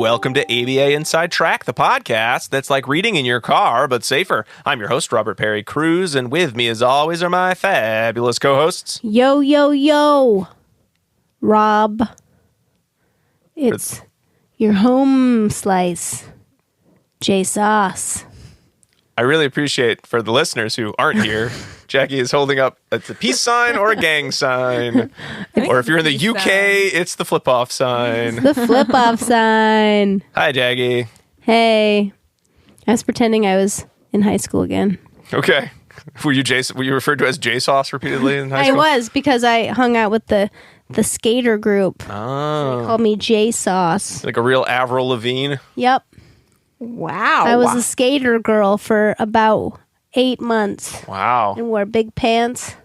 Welcome to ABA Inside Track, the podcast that's like reading in your car, but safer. I'm your host, Robert Perry Cruz, and with me, as always, are my fabulous co-hosts. Yo, yo, yo, Rob. It's your home slice, J-Sauce. I really appreciate, for the listeners who aren't here, Jackie is holding up it's a peace sign or a gang sign. Or if you're in the UK, it's the flip-off sign. The flip-off sign. Hi, Jackie. Hey. I was pretending I was in high school again. Okay. Were you referred to as J-Sauce repeatedly in high school? I was, because I hung out with the skater group. Oh. They called me J-Sauce. Like a real Avril Lavigne? Yep. Wow. I was a skater girl for about 8 months. Wow. And wore big pants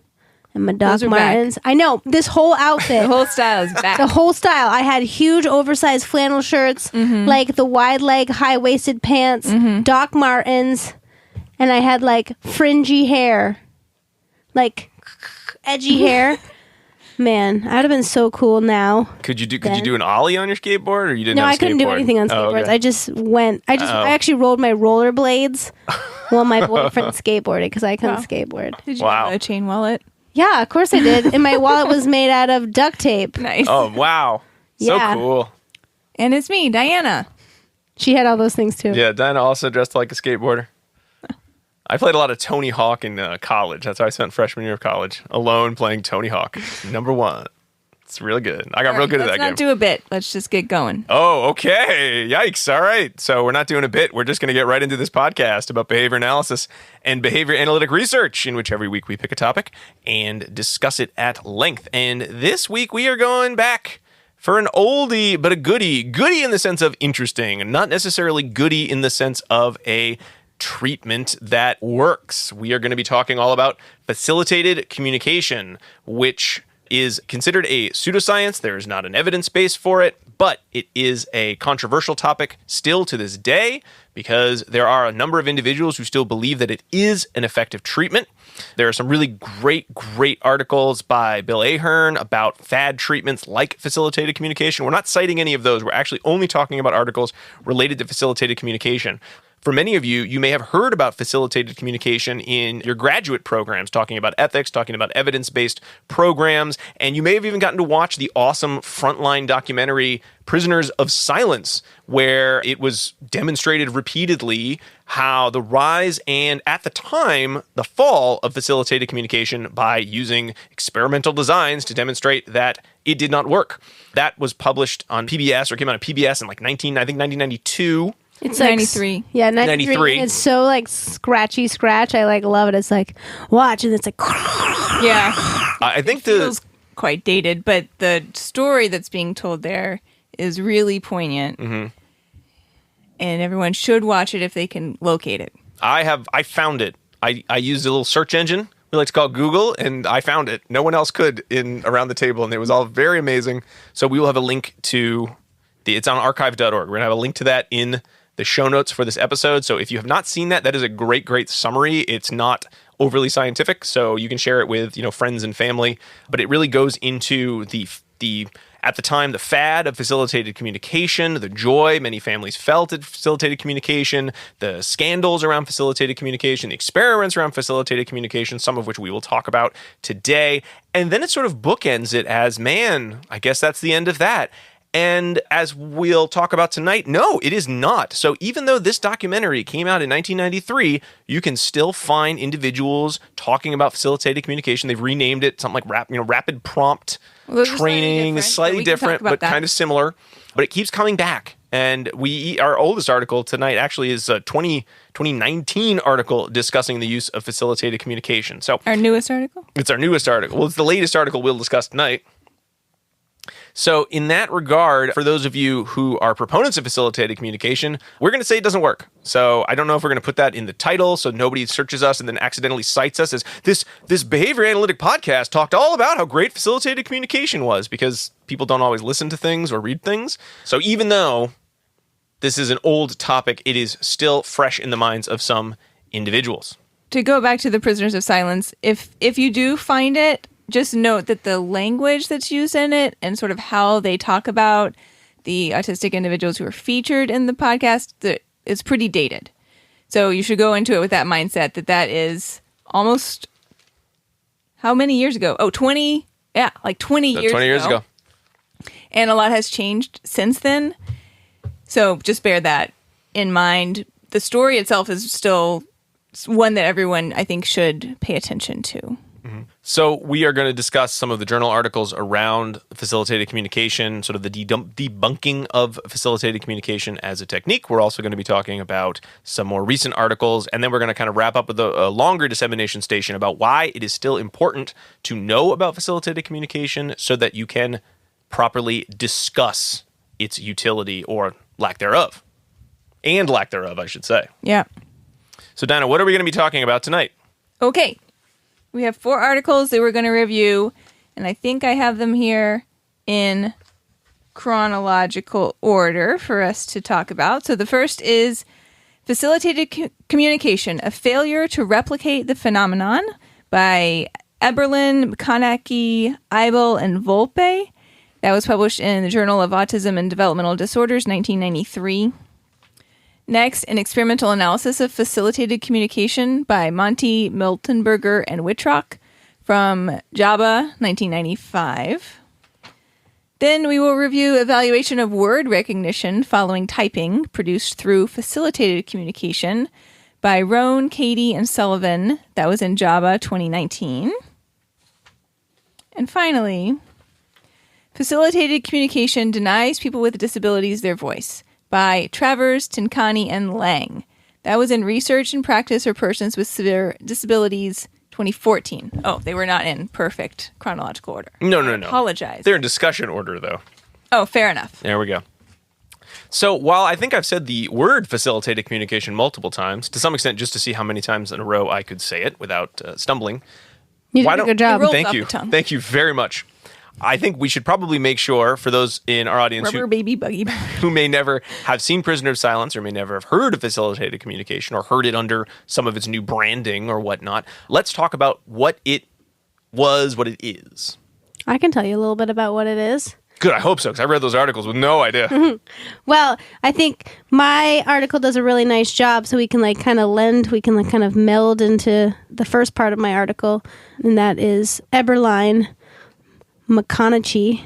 and my Doc Those are Martens. back. I know, this whole outfit. The whole style is back. The whole style. I had huge oversized flannel shirts, like the wide leg, high waisted pants, Doc Martens, and I had like fringy hair, like edgy hair. Man, I would have been so cool now. Could you do an ollie on your skateboard, or you didn't No, have a I couldn't do skateboard? anything on skateboards. Oh, okay. I just went. I actually rolled my rollerblades while my boyfriend skateboarded because I couldn't skateboard. Did you Wow. have a chain wallet? Yeah, of course I did. And my wallet was made out of duct tape. Nice. Oh, wow. So Yeah. cool. And it's me, Diana. She had all those things too. Yeah, Dinah also dressed like a skateboarder. I played a lot of Tony Hawk in college. That's how I spent freshman year of college. Alone playing Tony Hawk. Number one. It's really good. I got real good at that Let's game. not do a bit. Let's just get going. Oh, okay. Yikes. All right. So we're not doing a bit. We're just going to get right into this podcast about behavior analysis and behavior analytic research, in which every week we pick a topic and discuss it at length. And this week we are going back for an oldie, but a goodie. Goodie in the sense of interesting, not necessarily goodie in the sense of a treatment that works. We are going to be talking all about facilitated communication, which is considered a pseudoscience. There is not an evidence base for it, but it is a controversial topic still to this day because there are a number of individuals who still believe that it is an effective treatment. There are some really great articles by Bill Ahern about fad treatments like facilitated communication. We're not citing any of those. We're actually only talking about articles related to facilitated communication. For many of you, you may have heard about facilitated communication in your graduate programs, talking about ethics, talking about evidence-based programs, and you may have even gotten to watch the awesome Frontline documentary Prisoners of Silence, where it was demonstrated repeatedly how the rise and, at the time, the fall of facilitated communication by using experimental designs to demonstrate that it did not work. That was published on PBS, or came out on PBS in like 1992. It's 93. Like, yeah, 93. It's so like scratchy scratch. I like love it. It's like, watch, and it's like, Yeah. I think It feels quite dated, but the story that's being told there is really poignant. And everyone should watch it if they can locate it. I found it. I used a little search engine. We like to call it Google, and I found it. No one else could around the table, and it was all very amazing. So we will have a link to it's on archive.org. We're going to have a link to that in the show notes for this episode. So if you have not seen that, that is a great summary. It's not overly scientific, so you can share it with, friends and family. But it really goes into the at the time, the fad of facilitated communication, the joy many families felt at facilitated communication, the scandals around facilitated communication, the experiments around facilitated communication, some of which we will talk about today. And then it sort of bookends it as, man, I guess that's the end of that. And as we'll talk about tonight, no, it is not. So even though this documentary came out in 1993, you can still find individuals talking about facilitated communication. They've renamed it something like rapid prompt training. It's slightly different, but kind of similar. But it keeps coming back. And our oldest article tonight actually is a 2019 article discussing the use of facilitated communication. So Our newest article? It's our newest article. Well, it's the latest article we'll discuss tonight. So in that regard, for those of you who are proponents of facilitated communication, we're going to say it doesn't work. So I don't know if we're going to put that in the title so nobody searches us and then accidentally cites us as this behavior analytic podcast talked all about how great facilitated communication was, because people don't always listen to things or read things. So even though this is an old topic, it is still fresh in the minds of some individuals. To go back to the Prisoners of Silence, if you do find it, just note that the language that's used in it and sort of how they talk about the autistic individuals who are featured in the podcast, it's pretty dated. So you should go into it with that mindset that is almost, how many years ago? Oh, 20, yeah, like 20 years ago. 20 years ago. And a lot has changed since then. So just bear that in mind. The story itself is still one that everyone, I think, should pay attention to. So we are going to discuss some of the journal articles around facilitated communication, sort of the debunking of facilitated communication as a technique. We're also going to be talking about some more recent articles, and then we're going to kind of wrap up with a longer dissemination station about why it is still important to know about facilitated communication so that you can properly discuss its utility or lack thereof. And lack thereof, I should say. Yeah. So, Dinah, what are we going to be talking about tonight? Okay. We have 4 articles that we're going to review, and I think I have them here in chronological order for us to talk about. So the first is Facilitated Communication, a Failure to Replicate the Phenomenon by Eberlin, McConaughey, Eibel, and Volpe. That was published in the Journal of Autism and Developmental Disorders, 1993. Next, an experimental analysis of facilitated communication by Monty, Miltenberger, and Wittrock from JABA, 1995. Then we will review evaluation of word recognition following typing produced through facilitated communication by Roan, Katie, and Sullivan. That was in JABA, 2019. And finally, facilitated communication denies people with disabilities their voice by Travers, Tincani, and Lang. That was in Research and Practice for Persons with Severe Disabilities, 2014. Oh, they were not in perfect chronological order. No. Apologize. They're in discussion order, though. Oh, fair enough. There we go. So while I think I've said the word facilitated communication multiple times, to some extent just to see how many times in a row I could say it without stumbling. You did a good job. It rolls Thank off you. the tongue. Thank you very much. I think we should probably make sure, for those in our audience Rubber baby buggy. who may never have seen Prisoner of Silence or may never have heard of facilitated communication or heard it under some of its new branding or whatnot, let's talk about what it was, what it is. I can tell you a little bit about what it is. Good, I hope so, because I read those articles with no idea. Well, I think my article does a really nice job, so we can kind of meld into the first part of my article, and that is Eberlein, McConaughey,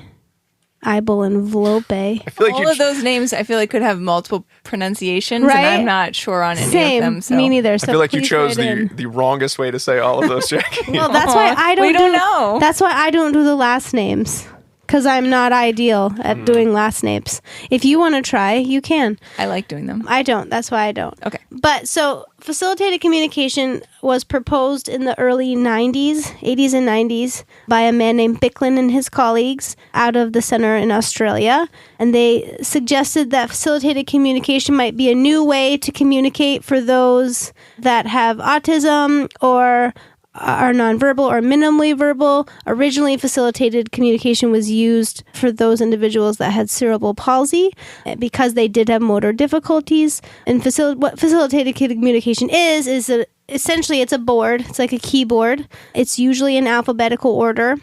Eibel, and Vlope. I feel like All of those names, I feel like, could have multiple pronunciations, Right? and I'm not sure on any Same. of them. So. Me neither. I So feel like you please chose write in. the wrongest way to say all of those, Jackie. Well, that's why I don't. We don't know. That's why I don't do the last names, because I'm not ideal at doing last names. If you want to try, you can. I like doing them. I don't. That's why I don't. Okay. But so facilitated communication was proposed in the early 80s and 90s by a man named Bicklin and his colleagues out of the center in Australia. And they suggested that facilitated communication might be a new way to communicate for those that have autism or are nonverbal or minimally verbal. Originally, facilitated communication was used for those individuals that had cerebral palsy because they did have motor difficulties. And what facilitated communication is essentially it's a board. It's like a keyboard. It's usually in alphabetical order.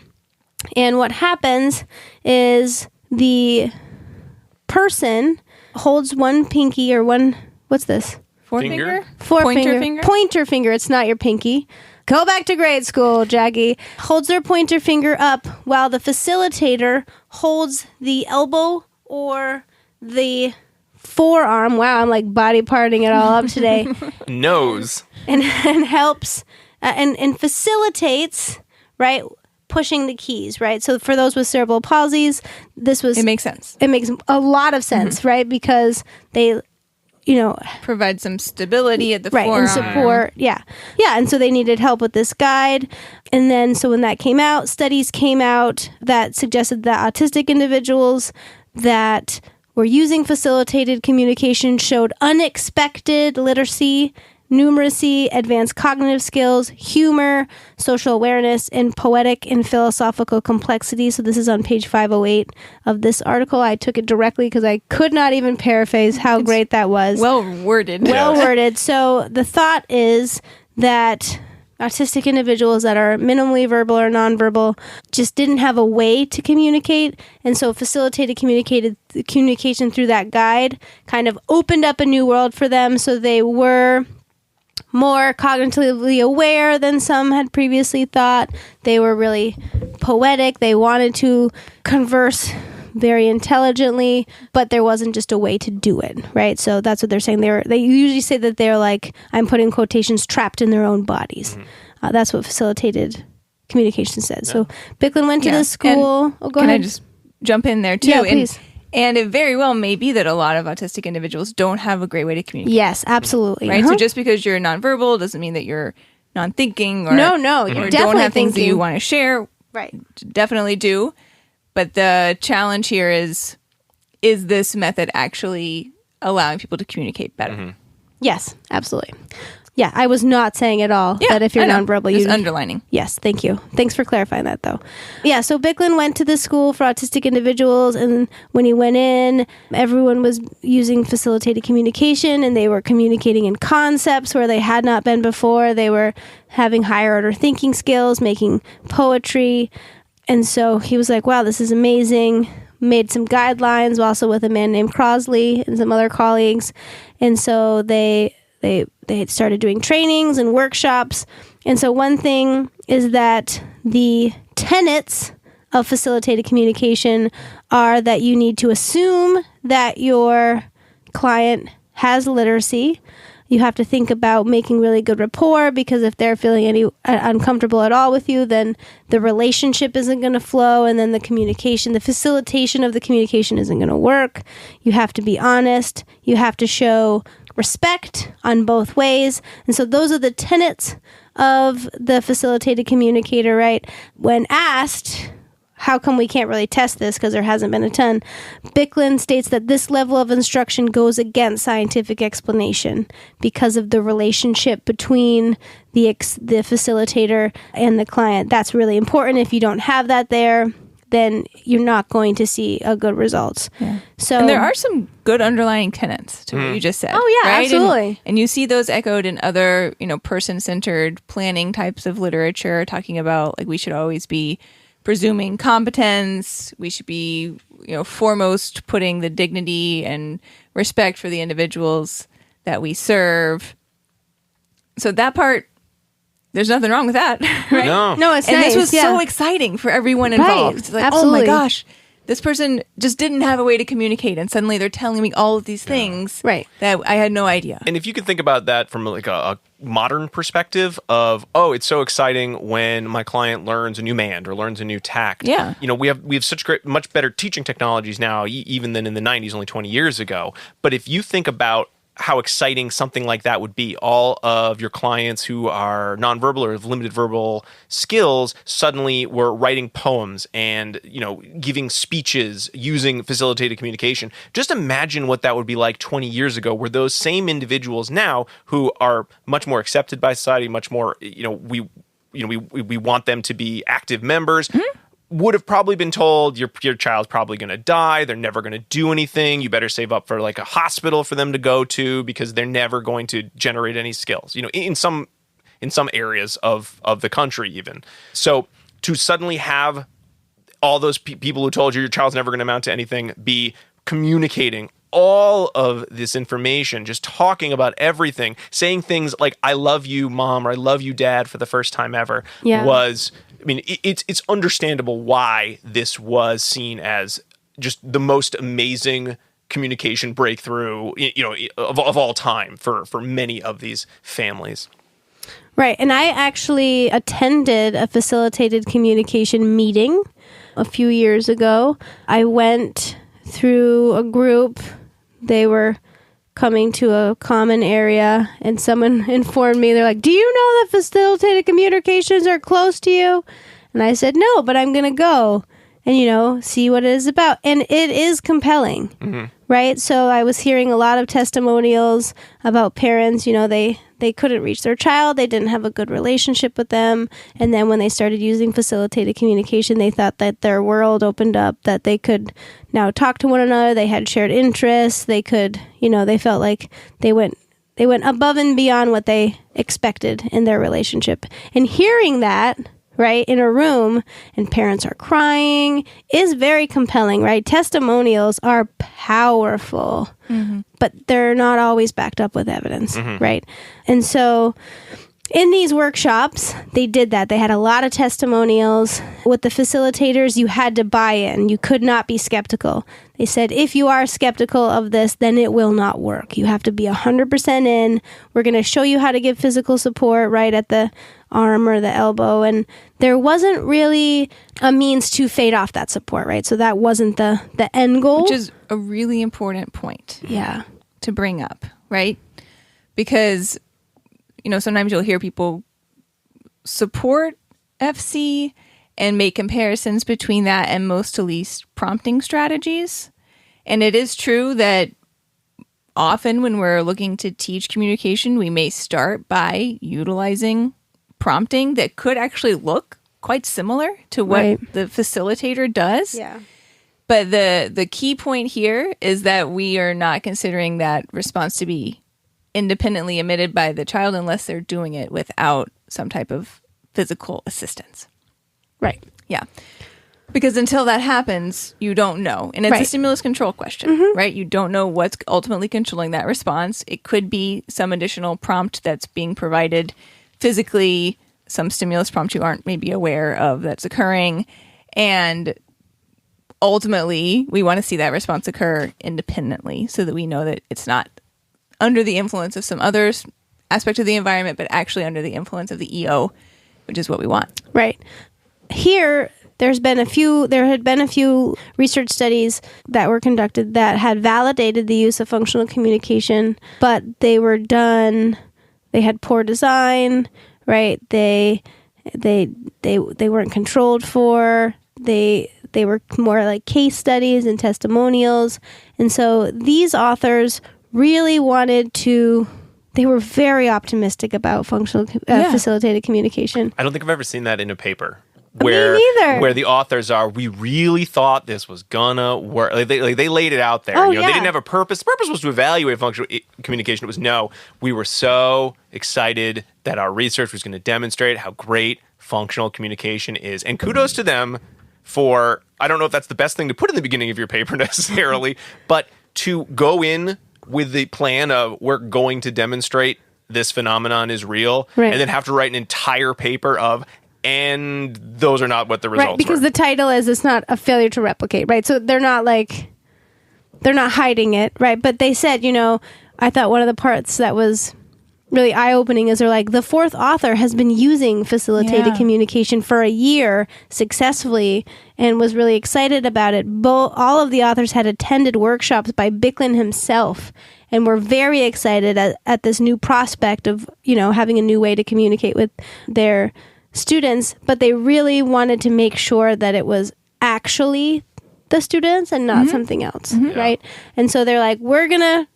And what happens is the person holds one pinky or one, what's this? Forefinger? Pointer finger? Pointer finger. It's not your pinky. Go back to grade school, Jackie. Holds their pointer finger up while the facilitator holds the elbow or the forearm. Wow, I'm like body parting it all up today. Nose. And helps and facilitates, right, pushing the keys, right? So for those with cerebral palsies, It makes sense. It makes a lot of sense, right? Because they Provide some stability at the right, forearm. and support. Yeah. And so they needed help with this guide. And then, so when that came out, studies came out that suggested that autistic individuals that were using facilitated communication showed unexpected literacy, numeracy, advanced cognitive skills, humor, social awareness, and poetic and philosophical complexity. So this is on page 508 of this article. I took it directly because I could not even paraphrase how great that was. Well worded. Well worded. So the thought is that autistic individuals that are minimally verbal or nonverbal just didn't have a way to communicate. And so facilitated communication through that guide kind of opened up a new world for them. So they were more cognitively aware than some had previously thought. They were really poetic. They wanted to converse very intelligently, but there wasn't just a way to do it, right? So that's what they're saying. They usually say that they're like, I'm putting quotations, trapped in their own bodies. That's what facilitated communication said. So Bicklin went to this school. Go ahead. Can I just jump in there too? Yeah, please. And it very well may be that a lot of autistic individuals don't have a great way to communicate. Yes, absolutely. Right? So just because you're nonverbal doesn't mean that you're non-thinking or, you're or definitely don't have things that thinking. you want to share. Right. Definitely do. But the challenge here is this method actually allowing people to communicate better? Yes, absolutely. Yeah, I was not saying at all that if you're nonverbal, just underlining. Yes, thank you. Thanks for clarifying that, though. Yeah, so Bicklin went to the school for autistic individuals, and when he went in, everyone was using facilitated communication, and they were communicating in concepts where they had not been before. They were having higher order thinking skills, making poetry, and so he was like, wow, this is amazing. Made some guidelines, also with a man named Crosley and some other colleagues, and so they had started doing trainings and workshops. And so one thing is that the tenets of facilitated communication are that you need to assume that your client has literacy. You have to think about making really good rapport, because if they're feeling any uncomfortable at all with you, then the relationship isn't going to flow, and then the facilitation of the communication isn't going to work. You have to be honest. You have to show respect on both ways. And so those are the tenets of the facilitated communicator, right? When asked, how come we can't really test this because there hasn't been a ton, Bicklin states that this level of instruction goes against scientific explanation because of the relationship between the facilitator and the client. That's really important. If you don't have that there, then you're not going to see a good results. Yeah. So, and there are some good underlying tenets to what you just said. Oh yeah, right? absolutely. And you see those echoed in other, person-centered planning types of literature, talking about like we should always be presuming competence. We should be, foremost putting the dignity and respect for the individuals that we serve. So that part, there's nothing wrong with that, right? No, it's and nice. this was yeah. so exciting for everyone involved. Right. It's like, Absolutely. oh my gosh, this person just didn't have a way to communicate, and suddenly they're telling me all of these things that I had no idea. And if you can think about that from like a modern perspective of, it's so exciting when my client learns a new mand or learns a new tact. Yeah. We have such much better teaching technologies now, even than in the 90s, only 20 years ago. But if you think about how exciting something like that would be, all of your clients who are nonverbal or have limited verbal skills suddenly were writing poems and, giving speeches using facilitated communication. Just imagine what that would be like 20 years ago, where those same individuals now who are much more accepted by society, much more, we want them to be active members, would have probably been told your child's probably going to die. They're never going to do anything. You better save up for like a hospital for them to go to because they're never going to generate any skills. In some areas of the country even. So to suddenly have all those people who told you your child's never going to amount to anything be communicating all of this information, just talking about everything, saying things like "I love you, Mom" or "I love you, Dad" for the first time ever was. I mean, it's understandable why this was seen as just the most amazing communication breakthrough, of all time for many of these families. Right. And I actually attended a facilitated communication meeting a few years ago. I went through a group. They were coming to a common area, and someone informed me, they're like, do you know that facilitated communications are close to you? And I said, no, but I'm going to go and, see what it is about. And it is compelling, right? So I was hearing a lot of testimonials about parents, they couldn't reach their child. They didn't have a good relationship with them. And then when they started using facilitated communication, they thought that their world opened up, that they could now talk to one another. They had shared interests. They could, they felt like they went They went above and beyond what they expected in their relationship. And hearing that, right, in a room and parents are crying is very compelling, right? Testimonials are powerful, but they're not always backed up with evidence, right? And so in these workshops, they did that. They had a lot of testimonials. With the facilitators, you had to buy in. You could not be skeptical. They said, if you are skeptical of this, then it will not work. You have to be 100% in. We're going to show you how to give physical support right at the arm or the elbow. And there wasn't really a means to fade off that support, right? So that wasn't the end goal. Which is a really important point to bring up, right? Because sometimes you'll hear people support FC and make comparisons between that and most to least prompting strategies. And it is true that often when we're looking to teach communication, we may start by utilizing prompting that could actually look quite similar to what the facilitator does. Yeah. But the key point here is that we are not considering that response to be independently emitted by the child unless they're doing it without some type of physical assistance. Right. Yeah. Because until that happens, you don't know. And it's a stimulus control question, right? You don't know what's ultimately controlling that response. It could be some additional prompt that's being provided physically, some stimulus prompt you aren't maybe aware of that's occurring. And ultimately, we want to see that response occur independently so that we know that it's not under the influence of some other aspect of the environment, but actually under the influence of the EO, which is what we want. Right. Here, there had been a few research studies that were conducted that had validated the use of functional communication, but they had poor design, right? They weren't controlled for. They were more like case studies and testimonials. And so these authors really they were very optimistic about functional facilitated communication. I don't think I've ever seen that in a paper. Me neither. Where the authors are, we really thought this was gonna work. They laid it out there. They didn't have a purpose. The purpose was to evaluate functional communication. It was we were so excited that our research was going to demonstrate how great functional communication is. And kudos to them for, I don't know if that's the best thing to put in the beginning of your paper necessarily, but to go in with the plan of we're going to demonstrate this phenomenon is real, and then have to write an entire paper of, and those are not what the results were. Right, because the title is, it's not a failure to replicate, right? So they're not hiding it, right? But they said, I thought one of the parts that was really eye-opening is they're like, the fourth author has been using facilitated communication for a year successfully and was really excited about it. All of the authors had attended workshops by Bicklin himself and were very excited at this new prospect of, having a new way to communicate with their students, but they really wanted to make sure that it was actually the students and not something else, right? And so they're like, we're going to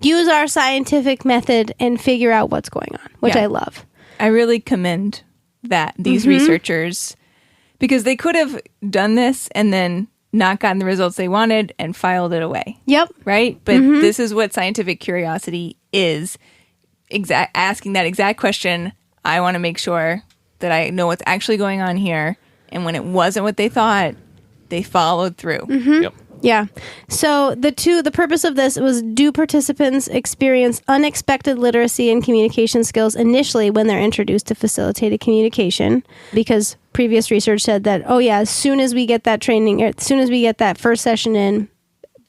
use our scientific method and figure out what's going on, which I love. I really commend these researchers, because they could have done this and then not gotten the results they wanted and filed it away. Yep. Right? But this is what scientific curiosity is. Asking that exact question, I want to make sure that I know what's actually going on here. And when it wasn't what they thought, they followed through. Yep. Yeah. So the purpose of this was, do participants experience unexpected literacy and communication skills initially when they're introduced to facilitated communication? Because previous research said that, as soon as we get that training, or as soon as we get that first session in,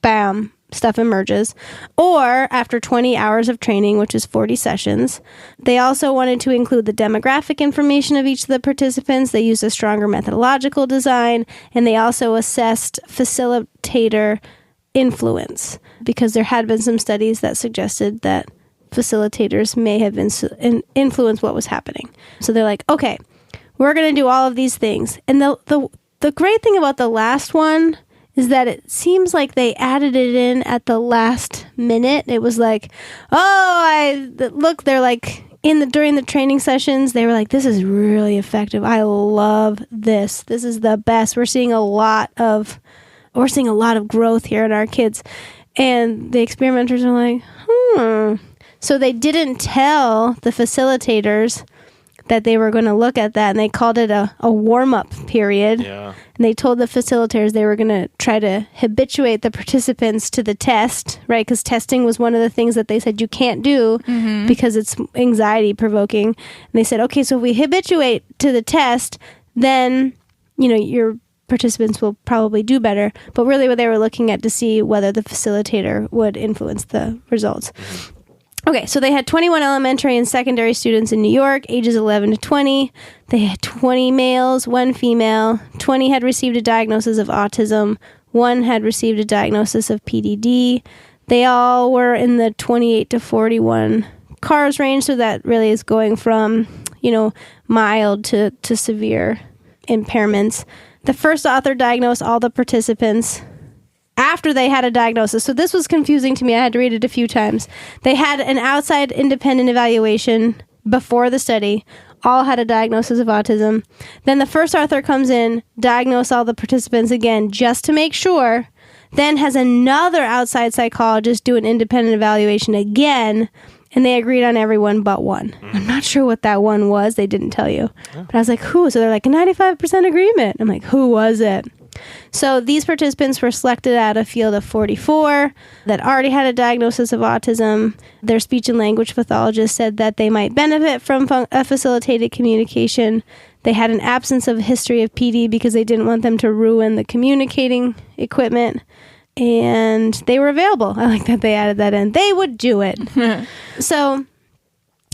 bam, stuff emerges. Or after 20 hours of training, which is 40 sessions. They also wanted to include the demographic information of each of the participants. They used a stronger methodological design, and they also assessed facilitator influence, because there had been some studies that suggested that facilitators may have influenced what was happening. So they're like, okay, we're going to do all of these things. And the great thing about the last one is that it seems like they added it in at the last minute. It was like, they're like, during the training sessions, they were like, this is really effective. I love this. This is the best. We're seeing a lot of growth here in our kids. And the experimenters are like, So they didn't tell the facilitators that they were going to look at that, and they called it a warm-up period. Yeah. And they told the facilitators they were going to try to habituate the participants to the test, right? Because testing was one of the things that they said you can't do because it's anxiety-provoking. And they said, okay, so if we habituate to the test, then, your participants will probably do better. But really what they were looking at to see whether the facilitator would influence the results. Okay, so they had 21 elementary and secondary students in New York, ages 11 to 20. They had 20 males, 1 female. 20 had received a diagnosis of autism. 1 had received a diagnosis of PDD. They all were in the 28 to 41 CARS range, so that really is going from, mild to severe impairments. The first author diagnosed all the participants after they had a diagnosis. So this was confusing to me. I had to read it a few times. They had an outside independent evaluation before the study. All had a diagnosis of autism. Then the first author comes in, diagnose all the participants again just to make sure, then has another outside psychologist do an independent evaluation again, and they agreed on everyone but 1. I'm not sure what that one was. They didn't tell you. But I was like, who? So they're like, a 95% agreement. I'm like, who was it? So these participants were selected out of a field of 44 that already had a diagnosis of autism. Their speech and language pathologist said that they might benefit from a facilitated communication. They had an absence of a history of PD because they didn't want them to ruin the communicating equipment. And they were available. I like that they added that in. They would do it. So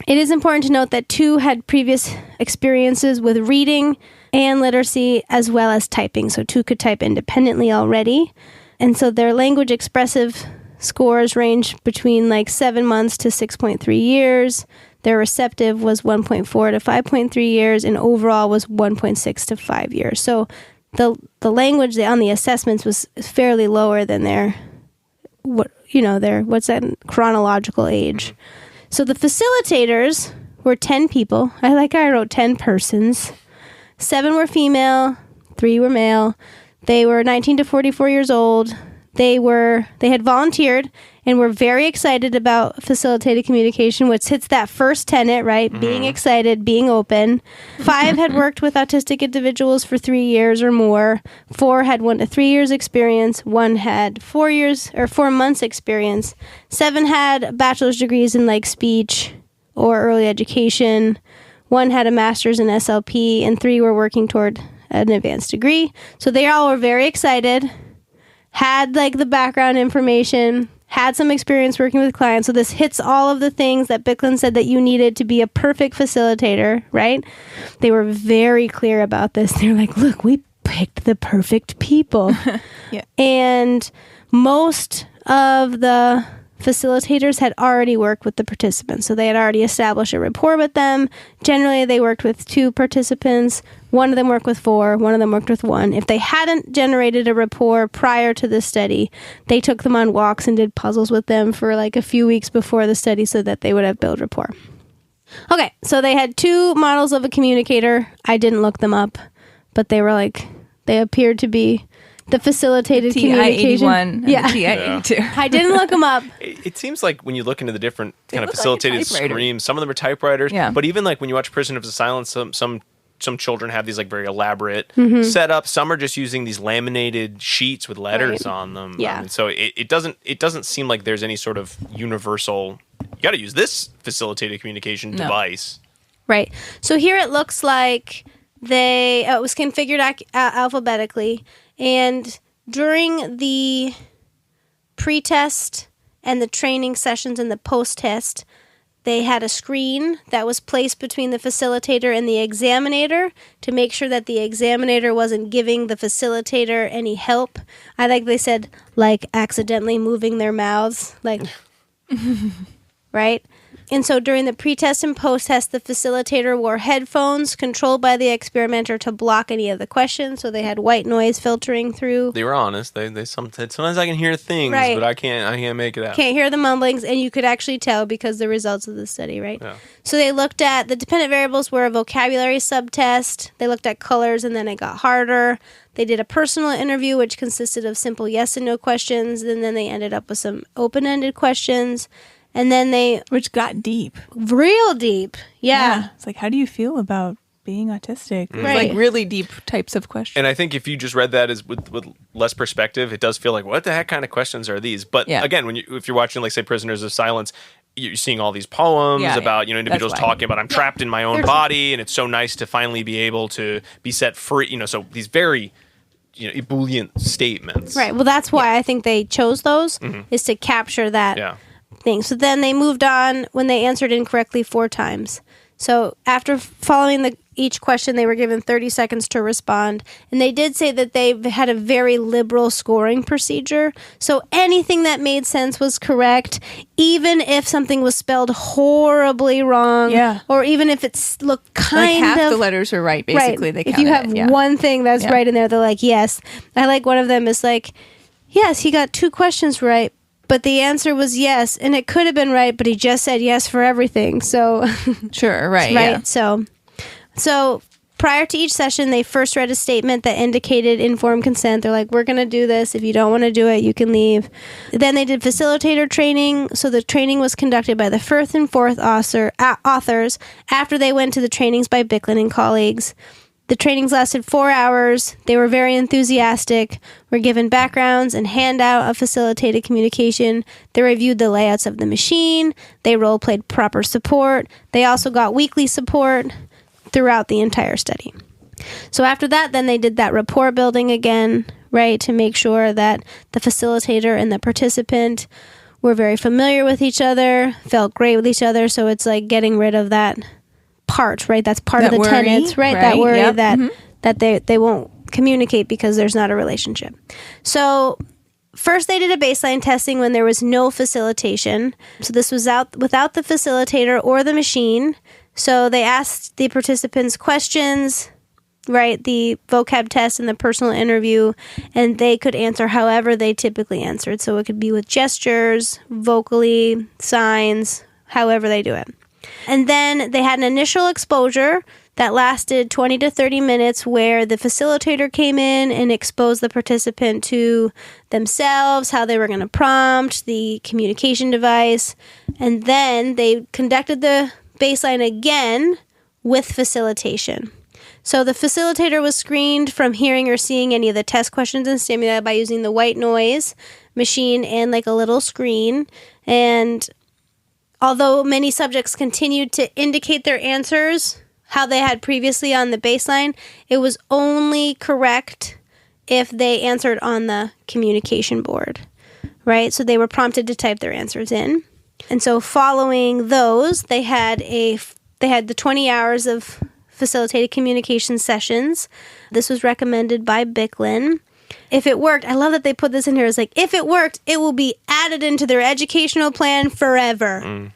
it is important to note that 2 had previous experiences with reading and literacy as well as typing. So 2 could type independently already. And so their language expressive scores range between 7 months to 6.3 years. Their receptive was 1.4 to 5.3 years, and overall was 1.6 to 5 years. So the language on the assessments was fairly lower than their chronological age. So the facilitators were 10 people. I wrote 10 persons. 7 were female, 3 were male. They were 19 to 44 years old. They had volunteered and were very excited about facilitated communication, which hits that first tenet, right? Being excited, being open. 5 had worked with autistic individuals for 3 years or more. 4 had 1 to 3 years experience. 1 had 4 months experience. 7 had bachelor's degrees in speech or early education. 1 had a master's in SLP, and 3 were working toward an advanced degree. So they all were very excited, had the background information, had some experience working with clients. So this hits all of the things that Bicklin said that you needed to be a perfect facilitator, right? They were very clear about this. They're like, look, we picked the perfect people. Yeah. And most of the facilitators had already worked with the participants. So they had already established a rapport with them. Generally, they worked with 2 participants. 1 of them worked with 4. 1 of them worked with 1. If they hadn't generated a rapport prior to the study, they took them on walks and did puzzles with them for a few weeks before the study so that they would have built rapport. Okay, so they had 2 models of a communicator. I didn't look them up, but they were they appeared to be the facilitated communication. TI-81 yeah. and TI-82. I didn't look them up. It seems like when you look into the different kind of look like a facilitated typewriter. screams, some of them are typewriters. Yeah. But even when you watch Prisoners of Silence, some children have these very elaborate setups. Some are just using these laminated sheets with letters on them. Yeah. So it doesn't seem like there's any sort of universal. You got to use this facilitated communication device. Right. So here it looks like it was configured alphabetically, and during the pre-test and the training sessions and the post-test, they had a screen that was placed between the facilitator and the examinator to make sure that the examinator wasn't giving the facilitator any help. They said, accidentally moving their mouths, right? And so during the pre-test and post-test, the facilitator wore headphones controlled by the experimenter to block any of the questions. So they had white noise filtering through. They were honest. They sometimes I can hear things, right, but I can't make it out. Can't hear the mumblings, and you could actually tell because the results of the study, right? Yeah. So they looked at the dependent variables were a vocabulary subtest. They looked at colors, and then it got harder. They did a personal interview, which consisted of simple yes and no questions, and then they ended up with some open-ended questions. And then which got deep. Real deep. Yeah. It's like, how do you feel about being autistic? Right. Like really deep types of questions. And I think if you just read that as with less perspective, it does feel like, what the heck kind of questions are these? But again, if you're watching, like, say, Prisoners of Silence, you're seeing all these poems about individuals talking about, I'm trapped in my own body, and it's so nice to finally be able to be set free. So these very ebullient statements. Right. Well, that's why I think they chose those, is to capture that thing. So then they moved on when they answered incorrectly 4 times. So after following each question, they were given 30 seconds to respond. And they did say that they had a very liberal scoring procedure. So anything that made sense was correct, even if something was spelled horribly wrong. Yeah. Or even if it looked kind of... half the letters are right, basically. Right. If you have one thing that's right in there, they're like, yes. I like one of them is like, yes, he got 2 questions right. But the answer was yes, and it could have been right, but he just said yes for everything. So sure, right. Yeah. So prior to each session, they first read a statement that indicated informed consent. They're like, we're going to do this. If you don't want to do it, you can leave. Then they did facilitator training. So the training was conducted by the first and fourth authors after they went to the trainings by Bicklin and colleagues. The trainings lasted 4 hours. They were very enthusiastic, were given backgrounds and handout of facilitated communication. They reviewed the layouts of the machine. They role-played proper support. They also got weekly support throughout the entire study. So after that, then they did that rapport building again, right, to make sure that the facilitator and the participant were very familiar with each other, felt great with each other. So it's like getting rid of that part, right? That's part of the tenets, right? That worry that they won't communicate because there's not a relationship. So first they did a baseline testing when there was no facilitation. So this was without the facilitator or the machine. So they asked the participants questions, right? The vocab test and the personal interview, and they could answer however they typically answered. So it could be with gestures, vocally, signs, however they do it. And then they had an initial exposure that lasted 20 to 30 minutes where the facilitator came in and exposed the participant to themselves, how they were going to prompt, the communication device. And then they conducted the baseline again with facilitation. So the facilitator was screened from hearing or seeing any of the test questions and stimuli by using the white noise machine and like a little screen. And although many subjects continued to indicate their answers how they had previously on the baseline, it was only correct if they answered on the communication board, right? So they were prompted to type their answers in. And so following those, they had the 20 hours of facilitated communication sessions. This was recommended by Bicklin. If it worked, I love that they put this in here. It's like, if it worked, it will be added into their educational plan forever.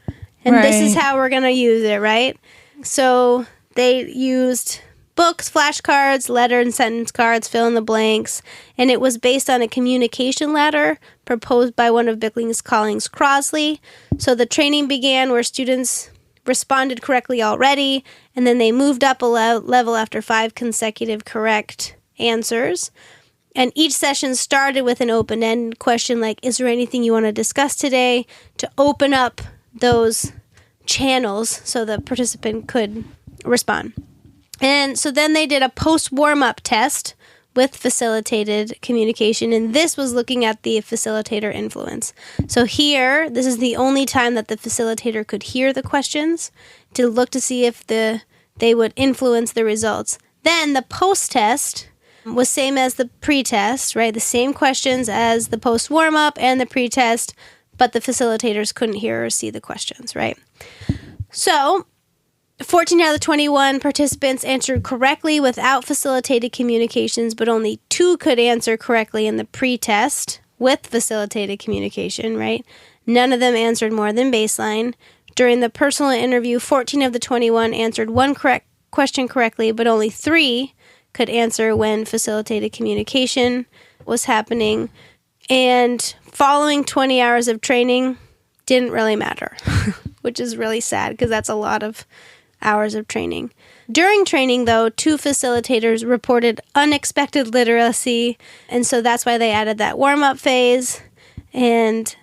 And this is how we're going to use it, right? So they used books, flashcards, letter and sentence cards, fill in the blanks, and it was based on a communication ladder proposed by one of Bicklin's colleagues, Crosley. So the training began where students responded correctly already, and then they moved up a level after 5 consecutive correct answers. And each session started with an open-ended question like, is there anything you want to discuss today? To open up those channels so the participant could respond. And so then they did a post-warm-up test with facilitated communication, and this was looking at the facilitator influence. So here, this is the only time that the facilitator could hear the questions to look to see if they would influence the results. Then the post-test was same as the pre-test, right? The same questions as the post-warm-up and the pre-test, but the facilitators couldn't hear or see the questions, right? So 14 out of the 21 participants answered correctly without facilitated communications, but only 2 could answer correctly in the pre-test with facilitated communication, right? None of them answered more than baseline. During the personal interview, 14 of the 21 answered 1 correct question correctly, but only 3 could answer when facilitated communication was happening. And following 20 hours of training didn't really matter, which is really sad because that's a lot of hours of training. During training, though, 2 facilitators reported unexpected literacy, and so that's why they added that warm-up phase. And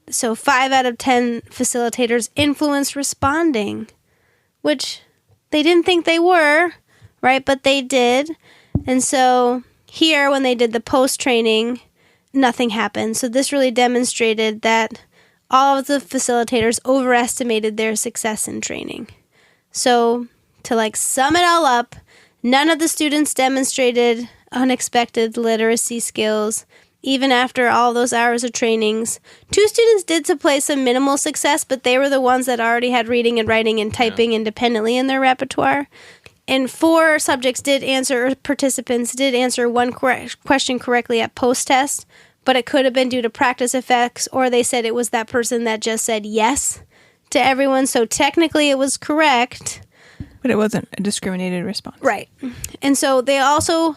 So 5 out of 10 facilitators influenced responding, which they didn't think they were, right? But they did. And so here, when they did the post-training, nothing happened. So this really demonstrated that all of the facilitators overestimated their success in training. So to sum it all up, none of the students demonstrated unexpected literacy skills, even after all those hours of trainings. 2 students did display some minimal success, but they were the ones that already had reading and writing and typing independently in their repertoire. And 4 participants did answer one question correctly at post-test, but it could have been due to practice effects, or they said it was that person that just said yes to everyone. So technically it was correct. But it wasn't a discriminated response. Right. And so they also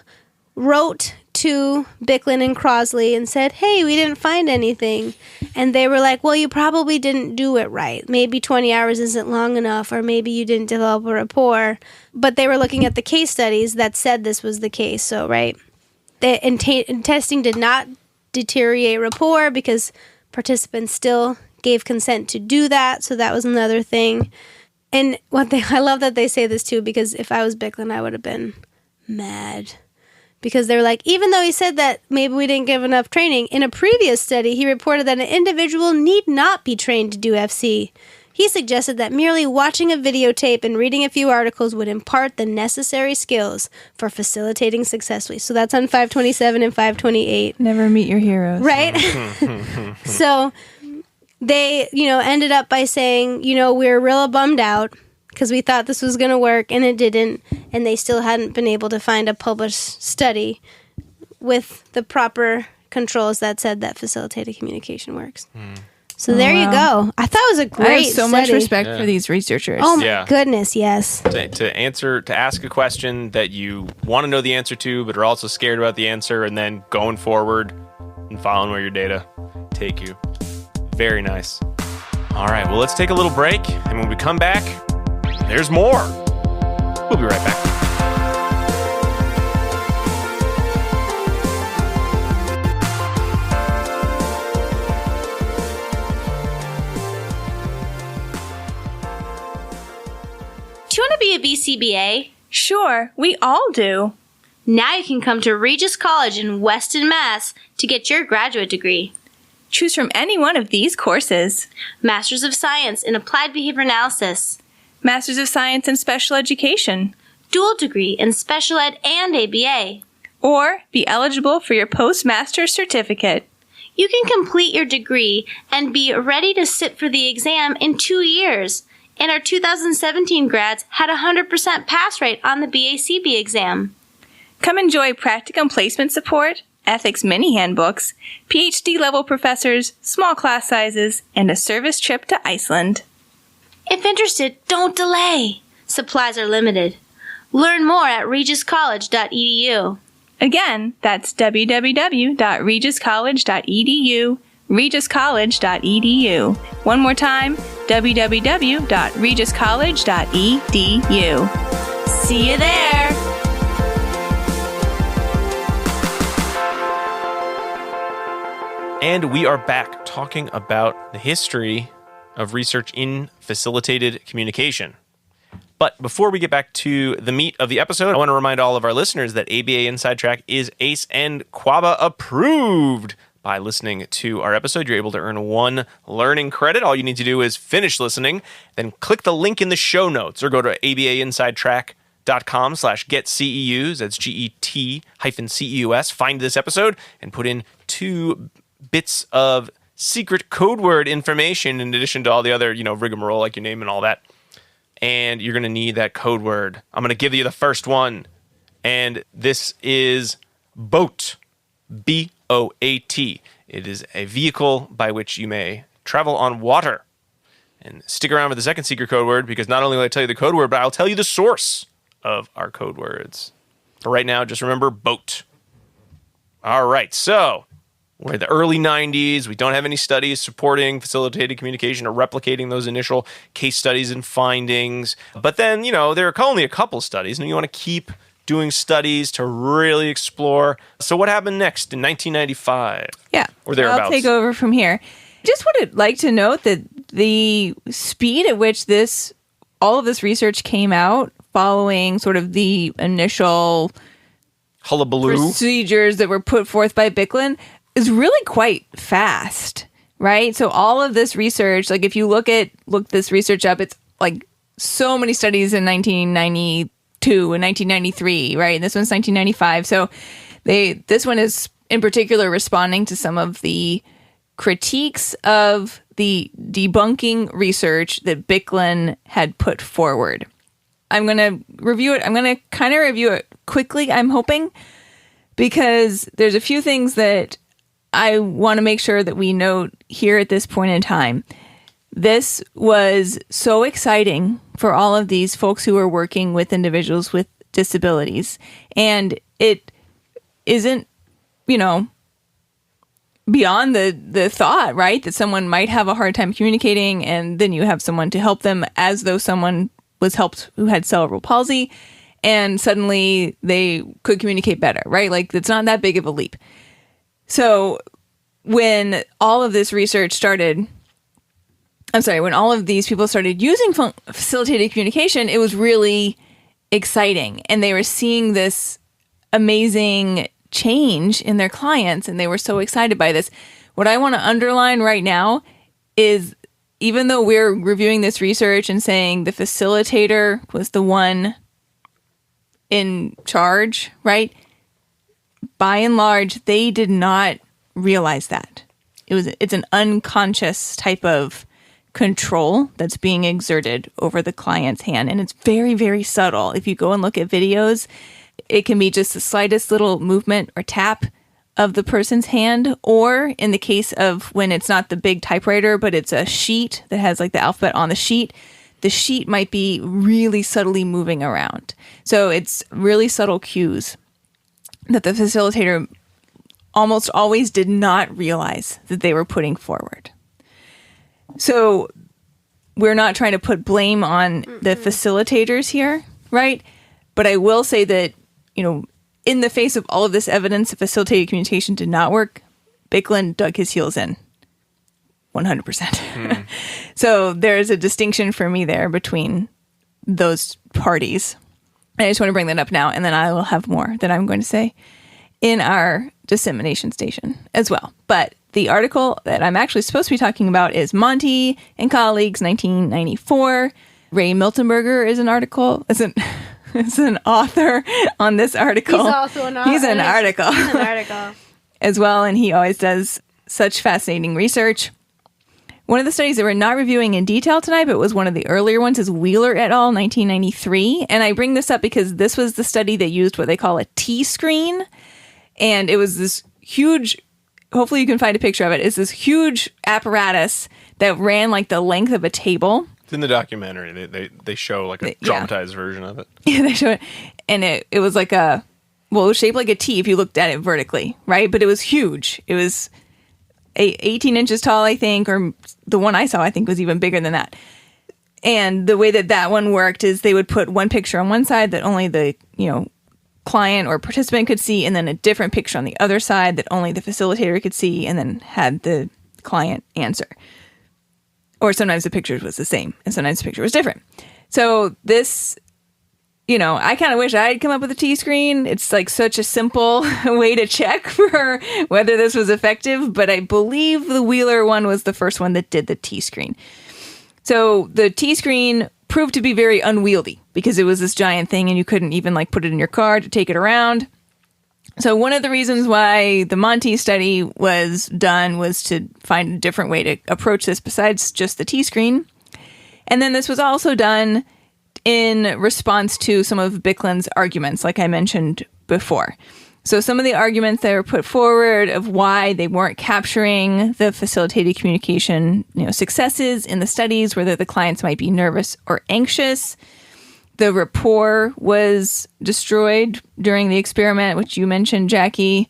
wrote to Bicklin and Crosley and said, hey, we didn't find anything. And they were like, well, you probably didn't do it right. Maybe 20 hours isn't long enough, or maybe you didn't develop a rapport. But they were looking at the case studies that said this was the case. So, right, testing did not deteriorate rapport because participants still gave consent to do that. So that was another thing. And I love that they say this too, because if I was Bicklin, I would have been mad. Because they were like, even though he said that maybe we didn't give enough training, in a previous study, he reported that an individual need not be trained to do FC. He suggested that merely watching a videotape and reading a few articles would impart the necessary skills for facilitating successfully. So that's on 527 and 528. Never meet your heroes. Right? So they, ended up by saying, we were real bummed out because we thought this was going to work, and it didn't, and they still hadn't been able to find a published study with the proper controls that said that facilitated communication works. So there you go. I thought it was a great I have so much study. respect for these researchers. Oh my goodness, yes. To ask a question that you want to know the answer to, but are also scared about the answer, and then going forward and following where your data take you. Very nice. All right, well, let's take a little break, and when we come back, there's more. We'll be right back. Do you want to be a BCBA? Sure, we all do. Now you can come to Regis College in Weston, Mass. to get your graduate degree. Choose from any one of these courses. Masters of Science in Applied Behavior Analysis. Masters of Science in Special Education. Dual degree in Special Ed and ABA. Or be eligible for your postmaster's certificate. You can complete your degree and be ready to sit for the exam in 2 years. And our 2017 grads had a 100% pass rate on the BACB exam. Come enjoy practicum placement support, ethics mini handbooks, PhD-level professors, small class sizes, and a service trip to Iceland. If interested, don't delay. Supplies are limited. Learn more at regiscollege.edu. Again, that's www.regiscollege.edu, regiscollege.edu. One more time, www.regiscollege.edu. See you there! And we are back talking about the history of research in facilitated communication. But before we get back to the meat of the episode, I want to remind all of our listeners that ABA Inside Track is ACE and QABA approved. By listening to our episode, you're able to earn 1 learning credit. All you need to do is finish listening, then click the link in the show notes or go to abainsidetrack.com/getceus. That's GET-CEUS. Find this episode and put in 2 bits of secret code word information in addition to all the other, rigmarole like your name and all that. And you're going to need that code word. I'm going to give you the first one. And this is BOAT. B-O-A-T. It is a vehicle by which you may travel on water. And stick around for the second secret code word, because not only will I tell you the code word, but I'll tell you the source of our code words. For right now, just remember BOAT. All right, so we're in the early 90s. We don't have any studies supporting facilitated communication or replicating those initial case studies and findings. But then, there are only a couple studies, and you want to keep doing studies to really explore. So what happened next in 1995? Yeah. Or thereabouts? I'll take over from here. Just would like to note that the speed at which all of this research came out following sort of the initial Hullabaloo. procedures that were put forth by Bicklin is really quite fast, right? So all of this research, like if you look this research up, it's like so many studies in 1992 and 1993, right? And this one's 1995. So this one is in particular responding to some of the critiques of the debunking research that Bicklin had put forward. I'm going to review it. I'm going to kind of review it quickly, I'm hoping, because there's a few things that I want to make sure that we note here at this point in time. This was so exciting for all of these folks who are working with individuals with disabilities. And it isn't, beyond the thought, right, that someone might have a hard time communicating, and then you have someone to help them as though someone was helped who had cerebral palsy, and suddenly they could communicate better, right? Like, it's not that big of a leap. So when all of this research started, when all of these people started using facilitated communication, it was really exciting. And they were seeing this amazing change in their clients, and they were so excited by this. What I want to underline right now is, even though we're reviewing this research and saying the facilitator was the one in charge, right? By and large, they did not realize that. It's an unconscious type of control that's being exerted over the client's hand. And it's very, very subtle. If you go and look at videos, it can be just the slightest little movement or tap of the person's hand, or in the case of when it's not the big typewriter, but it's a sheet that has like the alphabet on the sheet might be really subtly moving around. So it's really subtle cues that the facilitator almost always did not realize that they were putting forward. So we're not trying to put blame on the facilitators here, right? But I will say that, in the face of all of this evidence that facilitated communication did not work, Bicklin dug his heels in 100%. So there's a distinction for me there between those parties. And I just want to bring that up now, and then I will have more that I'm going to say in our dissemination station as well. But the article that I'm actually supposed to be talking about is Monty and Colleagues, 1994. Ray Miltenberger is an author on this article. He's also an author. He's an article. He's an article. As well, and he always does such fascinating research. One of the studies that we're not reviewing in detail tonight, but was one of the earlier ones, is Wheeler et al., 1993. And I bring this up because this was the study that used what they call a T-screen. And it was this huge, hopefully you can find a picture of it, it's this huge apparatus that ran like the length of a table. It's in the documentary. They show like a dramatized version of it. Yeah, they show it. And it was like it was shaped like a T if you looked at it vertically, right? But it was huge. It was 18 inches tall, I think, or the one I saw, I think, was even bigger than that. And the way that one worked is they would put one picture on one side that only the, client or participant could see, and then a different picture on the other side that only the facilitator could see, and then had the client answer. Or sometimes the picture was the same, and sometimes the picture was different. So this, I kind of wish I had come up with a T-screen. It's like such a simple way to check for whether this was effective, but I believe the Wheeler one was the first one that did the T-screen. So the T-screen proved to be very unwieldy because it was this giant thing and you couldn't even like put it in your car to take it around. So one of the reasons why the Monty study was done was to find a different way to approach this besides just the T-screen. And then this was also done in response to some of Bicklin's arguments, like I mentioned before. So some of the arguments that were put forward of why they weren't capturing the facilitated communication, successes in the studies, whether the clients might be nervous or anxious. The rapport was destroyed during the experiment, which you mentioned, Jackie,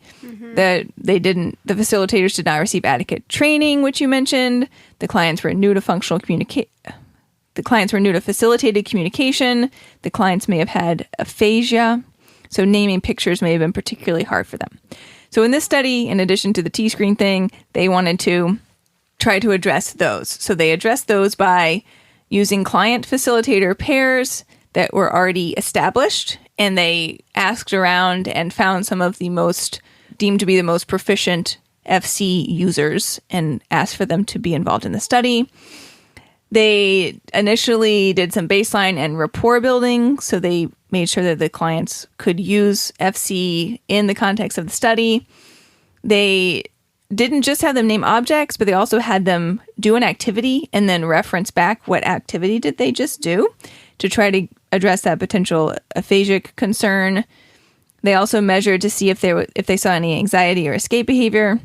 that the facilitators did not receive adequate training, which you mentioned. The clients were new to The clients were new to facilitated communication. The clients may have had aphasia. So naming pictures may have been particularly hard for them. So in this study, in addition to the T-screen thing, they wanted to try to address those. So they addressed those by using client-facilitator pairs that were already established, and they asked around and found some of the most deemed to be the most proficient FC users and asked for them to be involved in the study. They initially did some baseline and rapport building, so they made sure that the clients could use FC in the context of the study. They didn't just have them name objects, but they also had them do an activity and then reference back what activity did they just do to try to address that potential aphasic concern. They also measured to see if they saw any anxiety or escape behavior.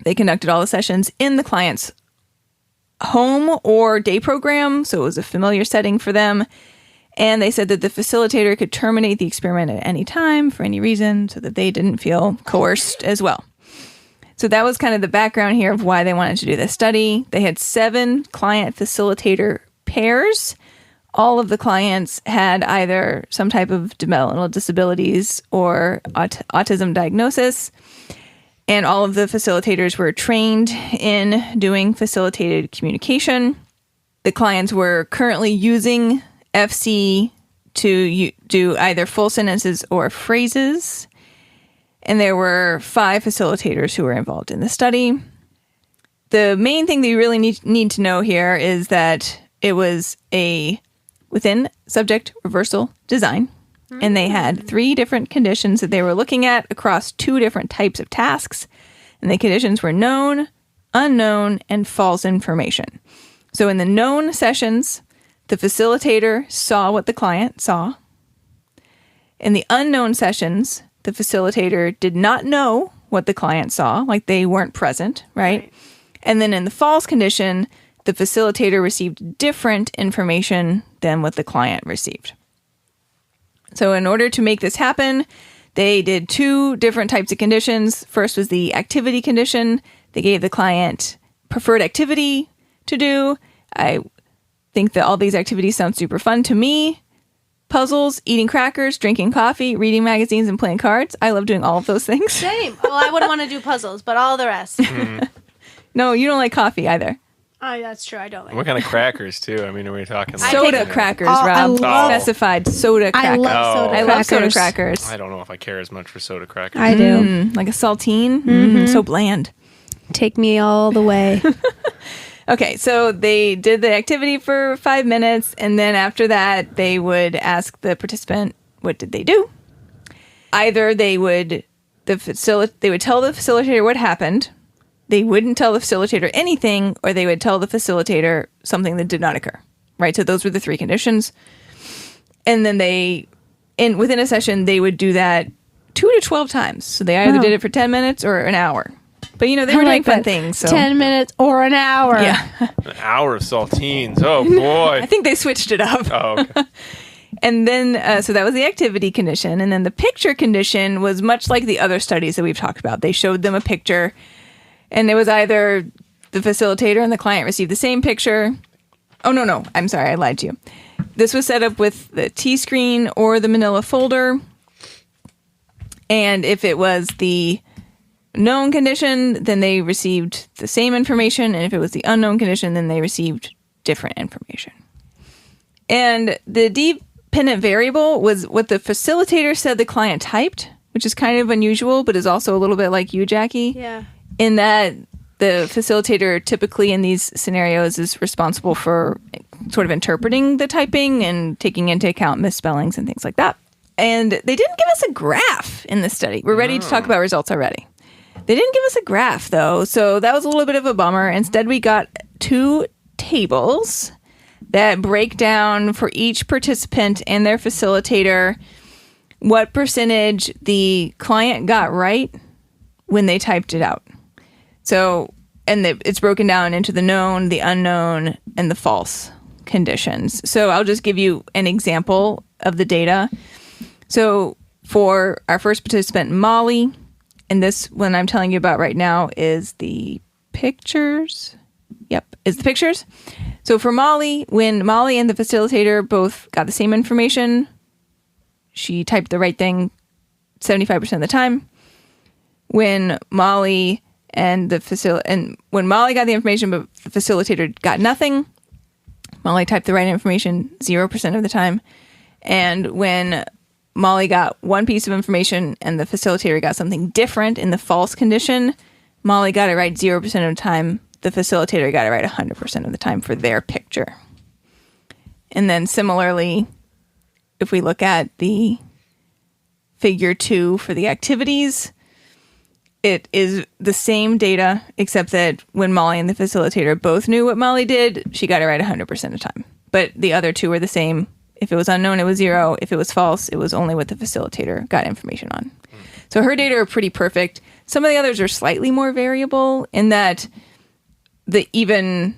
They conducted all the sessions in the client's home or day program, so it was a familiar setting for them. And they said that the facilitator could terminate the experiment at any time for any reason so that they didn't feel coerced as well. So that was kind of the background here of why they wanted to do this study. They had 7 client facilitator pairs. All of the clients had either some type of developmental disabilities or autism diagnosis. And all of the facilitators were trained in doing facilitated communication. The clients were currently using FC to do either full sentences or phrases. And there were 5 facilitators who were involved in the study. The main thing that you really need to know here is that it was a within subject reversal design. And they had 3 different conditions that they were looking at across 2 different types of tasks. And the conditions were known, unknown, and false information. So in the known sessions, the facilitator saw what the client saw. In the unknown sessions, the facilitator did not know what the client saw, like they weren't present, right? And then in the false condition, the facilitator received different information than what the client received. So in order to make this happen, they did 2 different types of conditions. First was the activity condition. They gave the client preferred activity to do. I think that all these activities sound super fun to me. Puzzles, eating crackers, drinking coffee, reading magazines, and playing cards. I love doing all of those things. Same. Well, I wouldn't want to do puzzles, but all the rest. No, you don't like coffee either. Oh, that's true. I don't like What kind of crackers, too? I mean, are we talking like... Soda crackers, I Rob. love- Specified soda crackers. I love soda I crackers. love soda crackers. I don't know if I care as much for soda crackers. I do. Like a saltine. So bland. Take me all the way. Okay, so they did the activity for 5 minutes, and then after that, they would ask the participant, what did they do? Either they would tell the facilitator what happened, they wouldn't tell the facilitator anything, or they would tell the facilitator something that did not occur, right? So those were the 3 conditions. And then within a session, they would do that 2 to 12 times. So they either did it for 10 minutes or an hour. But, they were doing fun things. So. 10 minutes or an hour. Yeah. An hour of saltines. Oh, boy. I think they switched it up. Oh, okay. And then, so that was the activity condition. And then the picture condition was much like the other studies that we've talked about. They showed them a picture, and it was either the facilitator and the client received the same picture. Oh, no. I'm sorry. I lied to you. This was set up with the T-screen or the manila folder. And if it was the known condition, then they received the same information. And if it was the unknown condition, then they received different information. And the dependent variable was what the facilitator said the client typed, which is kind of unusual, but is also a little bit like you, Jackie. Yeah. In that the facilitator typically in these scenarios is responsible for sort of interpreting the typing and taking into account misspellings and things like that. And they didn't give us a graph in this study. We're ready to talk about results already. They didn't give us a graph, though, so that was a little bit of a bummer. Instead, we got 2 tables that break down for each participant and their facilitator what percentage the client got right when they typed it out. So, and it's broken down into the known, the unknown, and the false conditions. So I'll just give you an example of the data. So for our first participant, Molly, and this one I'm telling you about right now is the pictures. Yep, is the pictures. So for Molly, when Molly and the facilitator both got the same information, she typed the right thing 75% of the time. When Molly And when Molly got the information, but the facilitator got nothing, Molly typed the right information 0% of the time. And when Molly got one piece of information and the facilitator got something different in the false condition, Molly got it right 0% of the time. The facilitator got it right 100% of the time for their picture. And then similarly, if we look at the figure 2 for the activities, it is the same data, except that when Molly and the facilitator both knew what Molly did, she got it right 100% of the time. But the other two were the same. If it was unknown, it was 0. If it was false, it was only what the facilitator got information on. So her data are pretty perfect. Some of the others are slightly more variable in that even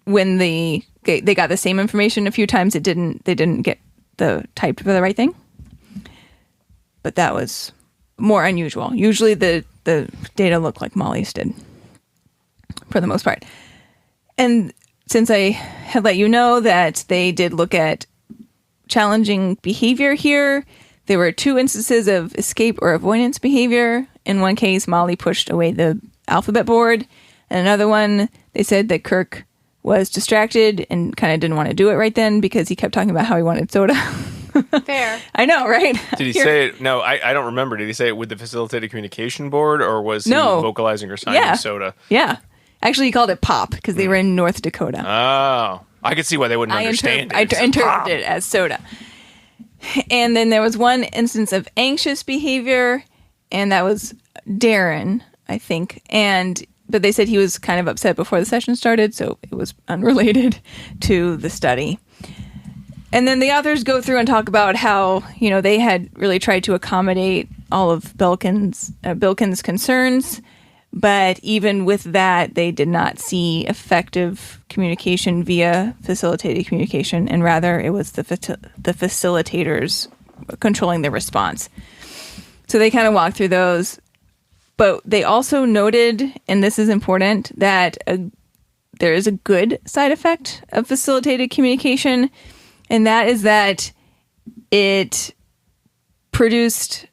when they got the same information a few times, they didn't get the typed for the right thing. But that was more unusual. Usually the data looked like Molly's did for the most part. And since I had let you know that they did look at challenging behavior here, there were 2 instances of escape or avoidance behavior. In one case, Molly pushed away the alphabet board. And another one, they said that Kirk was distracted and kind of didn't want to do it right then because he kept talking about how he wanted soda. Fair. I know, right? Did he say it? No, I don't remember. Did he say it with the facilitated communication board, or was he vocalizing or signing soda? Yeah. Actually, he called it pop because they were in North Dakota. Oh. I could see why they wouldn't understand I it. interpreted it as soda. And then there was one instance of anxious behavior, and that was Darren, I think. But they said he was kind of upset before the session started, so it was unrelated to the study. And then the authors go through and talk about how, they had really tried to accommodate all of Bilkin's concerns, but even with that, they did not see effective communication via facilitated communication, and rather it was the facilitators controlling the response. So they kind of walked through those. But they also noted, and this is important, that there is a good side effect of facilitated communication, and that is that it produced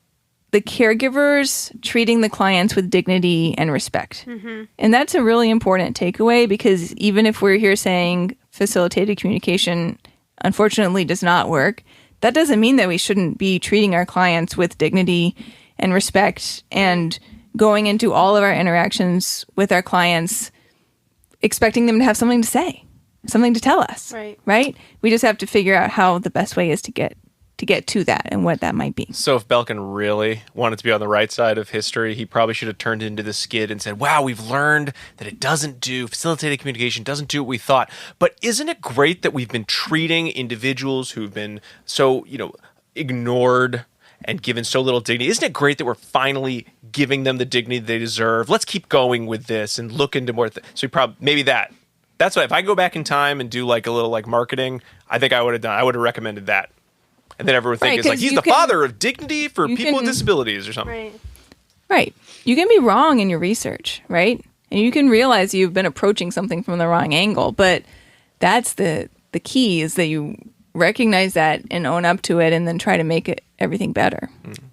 the caregivers treating the clients with dignity and respect. Mm-hmm. And that's a really important takeaway, because even if we're here saying facilitated communication unfortunately does not work, that doesn't mean that we shouldn't be treating our clients with dignity and respect and going into all of our interactions with our clients expecting them to have something to say, something to tell us. Right? We just have to figure out how the best way is to get to that and what that might be. So if Belkin really wanted to be on the right side of history, he probably should have turned into the skid and said, wow, we've learned that facilitated communication doesn't do what we thought. But isn't it great that we've been treating individuals who've been so, ignored and given so little dignity? Isn't it great that we're finally giving them the dignity they deserve? Let's keep going with this and look into more. So maybe that's why if I go back in time and do like a little like marketing, I think I would have recommended that. And then everyone thinks he's the father of dignity for people with disabilities or something. Right. You can be wrong in your research, right? And you can realize you've been approaching something from the wrong angle, but that's the key, is that you recognize that and own up to it and then try to make everything better. Mm-hmm.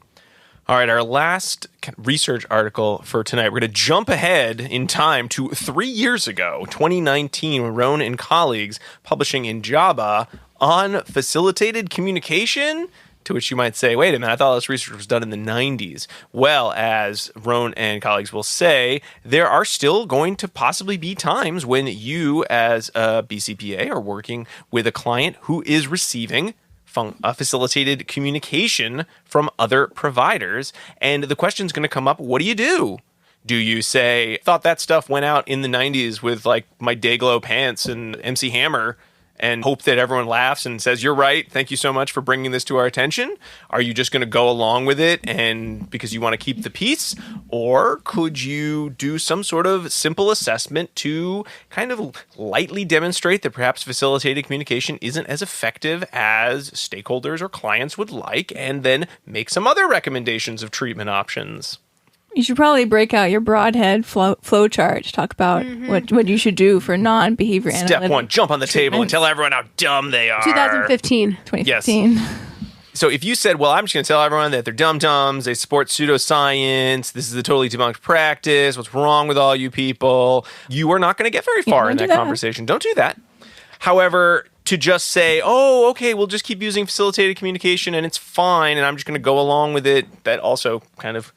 All right, our last research article for tonight. We're going to jump ahead in time to 3 years ago, 2019, when Roan and colleagues publishing in JABA on facilitated communication, to which you might say, wait a minute, I thought this research was done in the 90s. Well, as Roan and colleagues will say, there are still going to possibly be times when you as a BCPA are working with a client who is receiving facilitated communication from other providers. And the question's going to come up, what do you do? Do you say, thought that stuff went out in the 90s with like my Dayglow pants and MC Hammer, and hope that everyone laughs and says, you're right, thank you so much for bringing this to our attention? Are you just going to go along with it and because you want to keep the peace? Or could you do some sort of simple assessment to kind of lightly demonstrate that perhaps facilitated communication isn't as effective as stakeholders or clients would like, and then make some other recommendations of treatment options? You should probably break out your broadhead flow chart to talk about what you should do for non-behavior analytics. Step 1, jump on the table and tell everyone how dumb they are. 2015. Yes. So if you said, well, I'm just going to tell everyone that they're dum-dums, they support pseudoscience, this is a totally debunked practice, what's wrong with all you people, you are not going to get very far in that conversation. Don't do that. However, to just say, oh, okay, we'll just keep using facilitated communication and it's fine and I'm just going to go along with it, that also kind of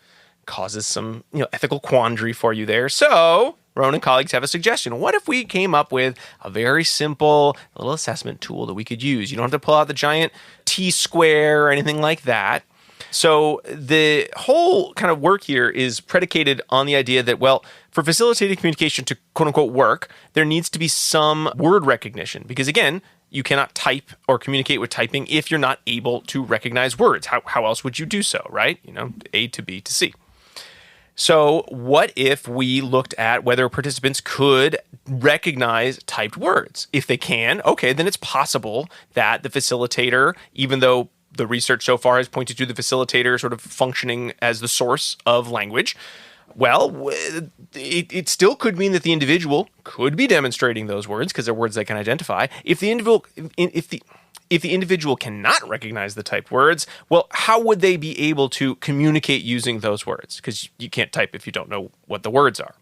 causes some ethical quandary for you there. So Rowan and colleagues have a suggestion. What if we came up with a very simple little assessment tool that we could use? You don't have to pull out the giant T-square or anything like that. So the whole kind of work here is predicated on the idea that, well, for facilitated communication to quote-unquote work, there needs to be some word recognition. Because again, you cannot type or communicate with typing if you're not able to recognize words. How else would you do so, right? A to B to C. So what if we looked at whether participants could recognize typed words? If they can, okay, then it's possible that the facilitator, even though the research so far has pointed to the facilitator sort of functioning as the source of language, well, it still could mean that the individual could be demonstrating those words because they're words they can identify. If the individual cannot recognize the typed words, well, how would they be able to communicate using those words? Because you can't type if you don't know what the words are.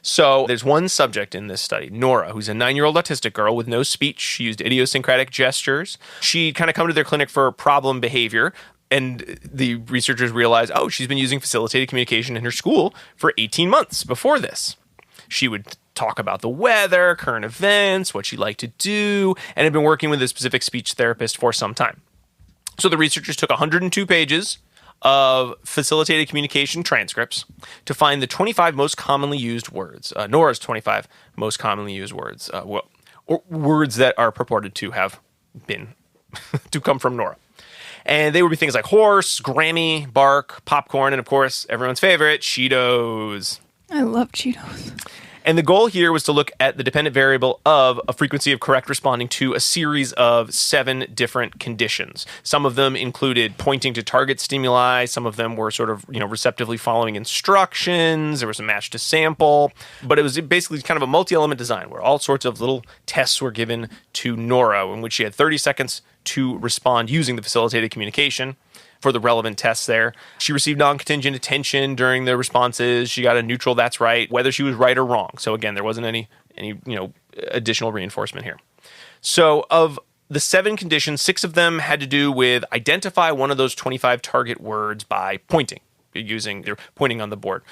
So there's one subject in this study, Nora, who's a 9-year-old autistic girl with no speech. She used idiosyncratic gestures. She kind of come to their clinic for problem behavior. And the researchers realized, oh, she's been using facilitated communication in her school for 18 months before this. She would talk about the weather, current events, what she liked to do, and had been working with a specific speech therapist for some time. So the researchers took 102 pages of facilitated communication transcripts to find the 25 most commonly used words, Nora's 25 most commonly used words, or words that are purported to have been, to come from Nora. And they would be things like horse, Grammy, bark, popcorn, and of course, everyone's favorite, Cheetos. I love Cheetos. And the goal here was to look at the dependent variable of a frequency of correct responding to a series of 7 different conditions. Some of them included pointing to target stimuli. Some of them were sort of, receptively following instructions. There was a match to sample. But it was basically kind of a multi-element design where all sorts of little tests were given to Nora, in which she had 30 seconds to respond using the facilitated communication for the relevant tests there. She received non-contingent attention during the responses. She got a neutral, that's right, whether she was right or wrong. So again, there wasn't any additional reinforcement here. So of the 7 conditions, 6 of them had to do with identify one of those 25 target words by pointing, they're pointing on the board.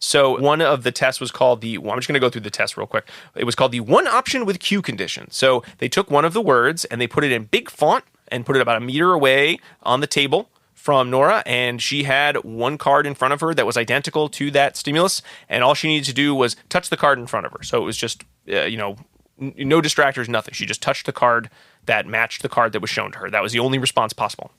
So one of the tests was called I'm just going to go through the test real quick. It was called the one option with Q condition. So they took one of the words and they put it in big font and put it about a meter away on the table from Nora, and she had one card in front of her that was identical to that stimulus, and all she needed to do was touch the card in front of her. So it was just, no distractors, nothing. She just touched the card that matched the card that was shown to her. That was the only response possible.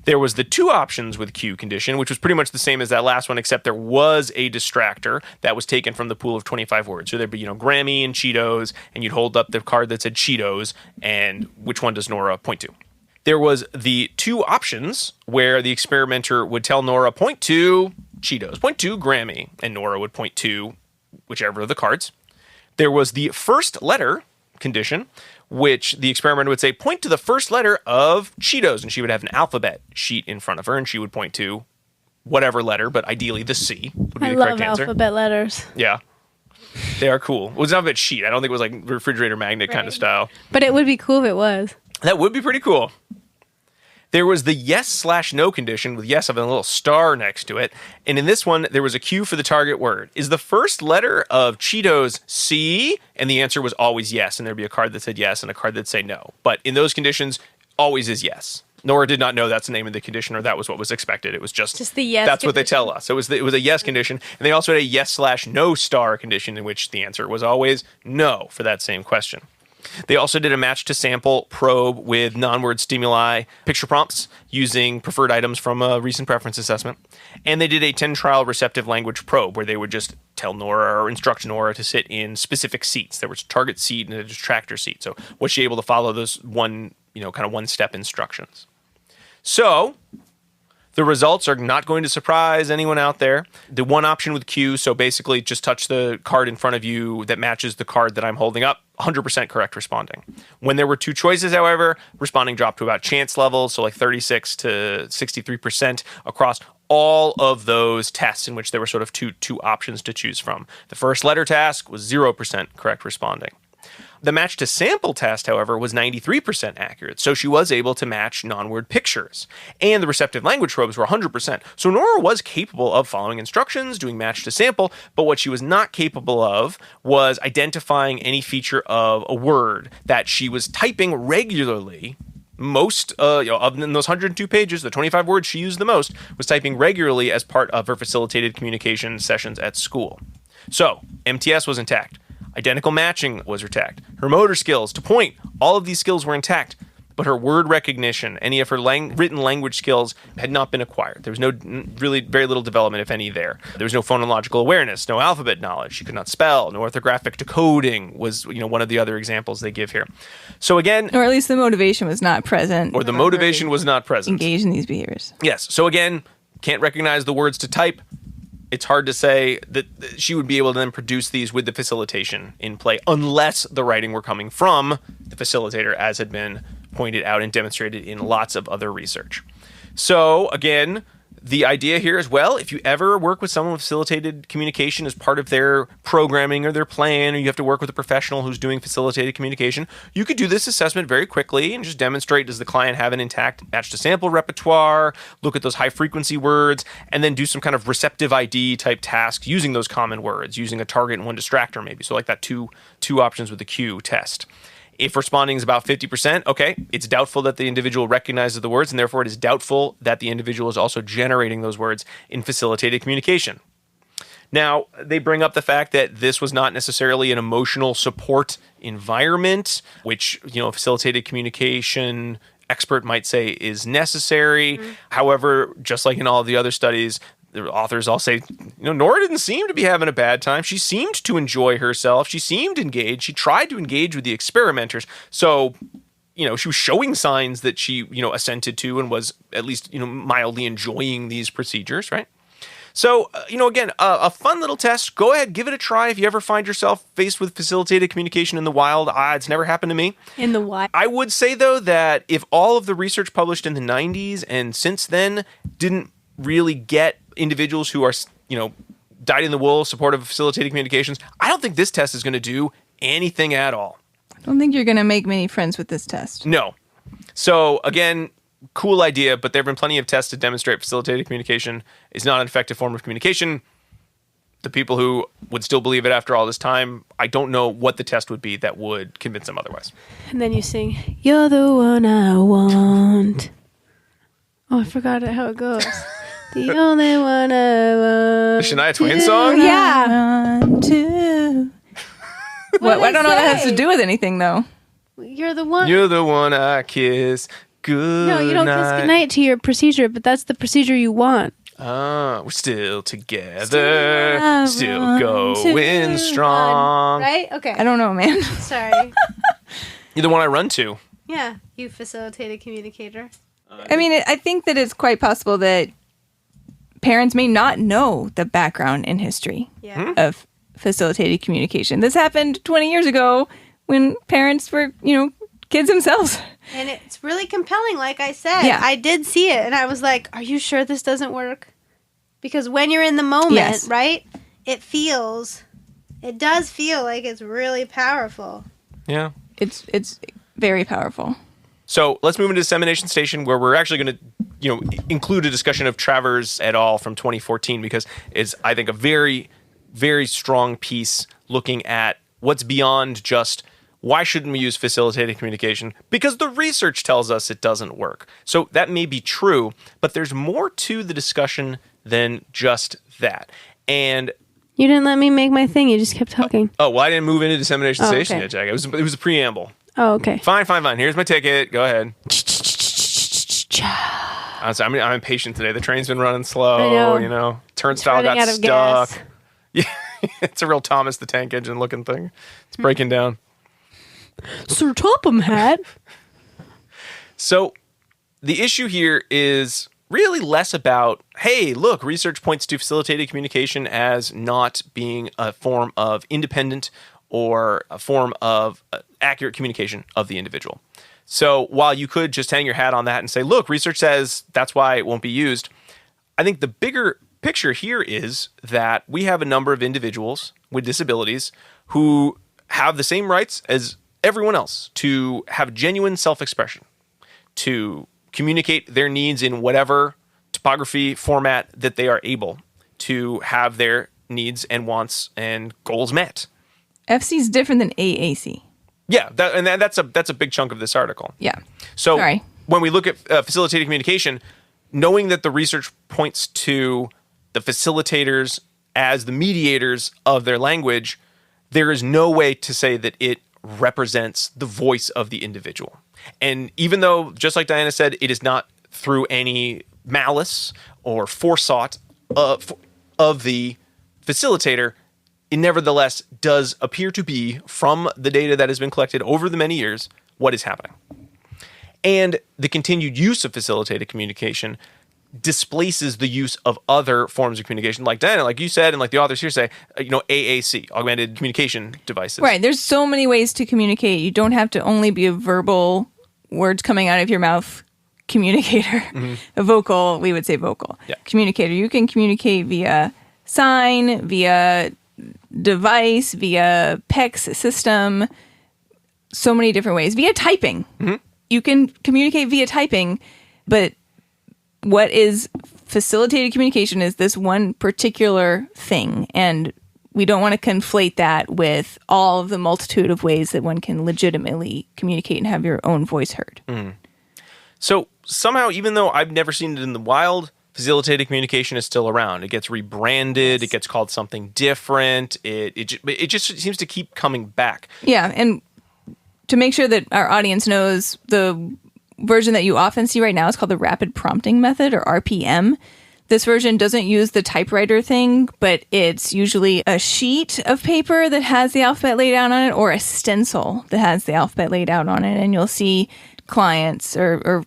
There was the 2 options with Q condition, which was pretty much the same as that last one, except there was a distractor that was taken from the pool of 25 words. So there'd be, Grammy and Cheetos, and you'd hold up the card that said Cheetos, and which one does Nora point to? There was the 2 options where the experimenter would tell Nora, point to Cheetos, point to Grammy, and Nora would point to whichever of the cards. There was the first letter condition, which the experimenter would say, point to the first letter of Cheetos, and she would have an alphabet sheet in front of her, and she would point to whatever letter, but ideally the C would be the correct answer. I love alphabet letters. Yeah. They are cool. It was an alphabet sheet. I don't think it was like refrigerator magnet kind of style. But it would be cool if it was. That would be pretty cool. There was the yes/no condition with yes having a little star next to it. And in this one, there was a Q for the target word. Is the first letter of Cheetos C? And the answer was always yes. And there'd be a card that said yes and a card that'd say no. But in those conditions, always is yes. Nora did not know that's the name of the condition or that was what was expected. It was just the yes That's condition. What they tell us. It was a yes condition. And they also had a yes/no star condition in which the answer was always no for that same question. They also did a match to sample probe with non-word stimuli picture prompts using preferred items from a recent preference assessment. And they did a 10-trial receptive language probe where they would just tell Nora or instruct Nora to sit in specific seats. There was a target seat and a distractor seat. So was she able to follow those one-step instructions? So the results are not going to surprise anyone out there. The one option with Q, so basically just touch the card in front of you that matches the card that I'm holding up. 100% correct responding. When there were two choices, however, responding dropped to about chance levels, so like 36 to 63% across all of those tests in which there were sort of two options to choose from. The first letter task was 0% correct responding. The match to sample test, however, was 93% accurate, so she was able to match non-word pictures. And the receptive language probes were 100%. So Nora was capable of following instructions, doing match to sample, but what she was not capable of was identifying any feature of a word that she was typing regularly. Most of those 102 pages, the 25 words she used the most, was typing regularly as part of her facilitated communication sessions at school. So MTS was intact. Identical matching was intact. Her motor skills, to point, all of these skills were intact, but her word recognition, any of her written language skills had not been acquired. There was really very little development, if any, there. There was no phonological awareness, no alphabet knowledge. She could not spell. No orthographic decoding was, one of the other examples they give here. So again, or at least the motivation was not present. Or the motivation was not present. Engaged in these behaviors. Yes. So again, can't recognize the words to type. It's hard to say that she would be able to then produce these with the facilitation in play unless the writing were coming from the facilitator, as had been pointed out and demonstrated in lots of other research. So again, the idea here is, well, if you ever work with someone with facilitated communication as part of their programming or their plan, or you have to work with a professional who's doing facilitated communication, you could do this assessment very quickly and just demonstrate, does the client have an intact match to sample repertoire, look at those high frequency words, and then do some kind of receptive ID type task using those common words, using a target and one distractor maybe. So like that two options with the Q test. If responding is about 50%, okay, it's doubtful that the individual recognizes the words, and therefore it is doubtful that the individual is also generating those words in facilitated communication. Now, they bring up the fact that this was not necessarily an emotional support environment, which, a facilitated communication expert might say is necessary. Mm-hmm. However, just like in all of the other studies, the authors all say, Nora didn't seem to be having a bad time. She seemed to enjoy herself. She seemed engaged. She tried to engage with the experimenters. So, she was showing signs that she, assented to and was at least, mildly enjoying these procedures, right? So, again, a fun little test. Go ahead, give it a try if you ever find yourself faced with facilitated communication in the wild. It's never happened to me. In the wild? I would say, though, that if all of the research published in the 90s and since then didn't really get individuals who are, dyed in the wool, supportive of facilitated communications, I don't think this test is going to do anything at all. I don't think you're going to make many friends with this test. No. So, again, cool idea, but there have been plenty of tests to demonstrate facilitated communication is not an effective form of communication. The people who would still believe it after all this time, I don't know what the test would be that would convince them otherwise. And then you sing, "You're the one I want." Oh, I forgot how it goes. The only one I want. The Shania Twain song? Yeah. Well, I don't know what that has to do with anything, though. You're the one. You're the one I kiss. Good No, you don't kiss goodnight to your procedure, but that's the procedure you want. We're still together. Still going strong. Right? Okay. I don't know, man. Sorry. You're the one I run to. Yeah, you facilitated communicator. I think that it's quite possible that parents may not know the background and history of facilitated communication. This happened 20 years ago when parents were, kids themselves. And it's really compelling, like I said. Yeah. I did see it, and I was like, are you sure this doesn't work? Because when you're in the moment, right, it does feel like it's really powerful. Yeah. It's very powerful. So let's move into dissemination station, where we're actually going to, include a discussion of Travers et al. From 2014, because it's, I think, a very, very strong piece looking at what's beyond just why shouldn't we use facilitated communication? Because the research tells us it doesn't work. So that may be true, but there's more to the discussion than just that. And you didn't let me make my thing. You just kept talking. well, I didn't move into dissemination station okay. yet, Jack. It was a preamble. Oh, okay. Fine. Here's my ticket. Go ahead. I'm impatient today. The train's been running slow. I know. Turnstile got stuck. Gas. Yeah, it's a real Thomas the Tank Engine looking thing. It's breaking down. Sir Topham hat. So the issue here is really less about, hey, look, research points to facilitated communication as not being a form of independent or a form of accurate communication of the individual. So while you could just hang your hat on that and say, look, research says that's why it won't be used, I think the bigger picture here is that we have a number of individuals with disabilities who have the same rights as everyone else to have genuine self-expression, to communicate their needs in whatever typography format that they are able, to have their needs and wants and goals met. FC is different than AAC. Yeah, that's a big chunk of this article. Yeah. So Sorry. when we look at facilitated communication, knowing that the research points to the facilitators as the mediators of their language, there is no way to say that it represents the voice of the individual. And even though, just like Diana said, it is not through any malice or forethought of the facilitator, it nevertheless does appear to be, from the data that has been collected over the many years, what is happening. And the continued use of facilitated communication displaces the use of other forms of communication, like Diana, like you said, and like the authors here say, AAC, augmented communication devices. Right. There's so many ways to communicate. You don't have to only be a verbal, words coming out of your mouth communicator. Mm-hmm. A vocal, we would say vocal. Yeah. Communicator. You can communicate via sign, via device, via PEX system, so many different ways. Via typing. Mm-hmm. You can communicate via typing, but what is facilitated communication is this one particular thing, and we don't want to conflate that with all of the multitude of ways that one can legitimately communicate and have your own voice heard. Mm. So somehow, even though I've never seen it in the wild, facilitated communication is still around. It gets rebranded. Yes. It gets called something different. It just seems to keep coming back. Yeah, and to make sure that our audience knows, the version that you often see right now is called the rapid prompting method, or RPM. This version doesn't use the typewriter thing, but it's usually a sheet of paper that has the alphabet laid out on it, or a stencil that has the alphabet laid out on it. And you'll see clients or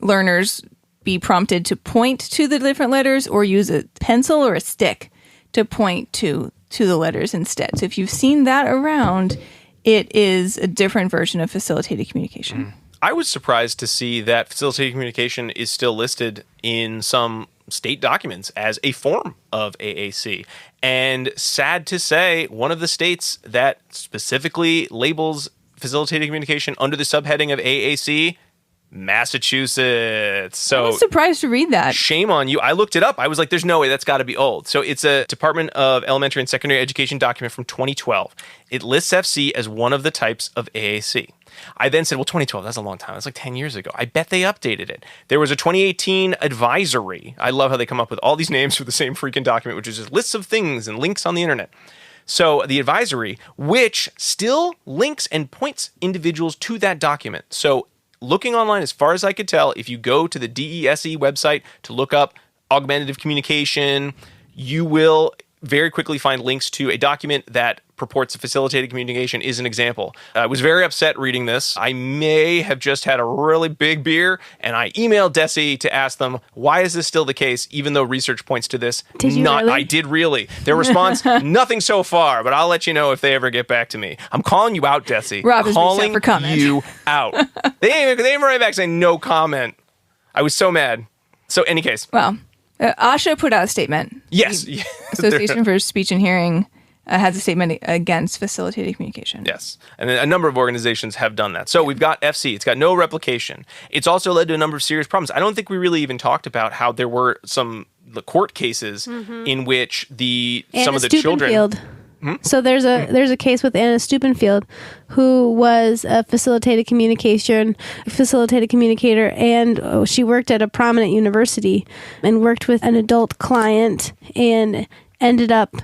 learners be prompted to point to the different letters, or use a pencil or a stick to point to the letters instead. So if you've seen that around, it is a different version of facilitated communication. Mm. I was surprised to see that facilitated communication is still listed in some state documents as a form of AAC. And sad to say, one of the states that specifically labels facilitated communication under the subheading of AAC, Massachusetts. So I was surprised to read that. Shame on you. I looked it up. I was like, there's no way, that's got to be old. So it's a Department of Elementary and Secondary Education document from 2012. It lists FC as one of the types of AAC. I then said, well, 2012, that's a long time. That's like 10 years ago. I bet they updated it. There was a 2018 advisory. I love how they come up with all these names for the same freaking document, which is just lists of things and links on the internet. So the advisory, which still links and points individuals to that document. So looking online, as far as I could tell, if you go to the DESE website to look up augmentative communication, you will very quickly find links to a document that purports that facilitated communication is an example. I was very upset reading this. I may have just had a really big beer, and I emailed DESE to ask them, why is this still the case, even though research points to this? Did you really? I did really. Their response, nothing so far, but I'll let you know if they ever get back to me. I'm calling you out, DESE. Rob is calling for comment. you out. They ain't right back saying no comment. I was so mad. So any case. Well, ASHA put out a statement. Yes. The Association for Speech and Hearing has a statement against facilitated communication. Yes. And a number of organizations have done that. So we've got FC. It's got no replication. It's also led to a number of serious problems. I don't think we really even talked about how there were the court cases in which some of the children... So there's a case with Anna Stupenfield, who was a facilitated communicator, and she worked at a prominent university and worked with an adult client and ended up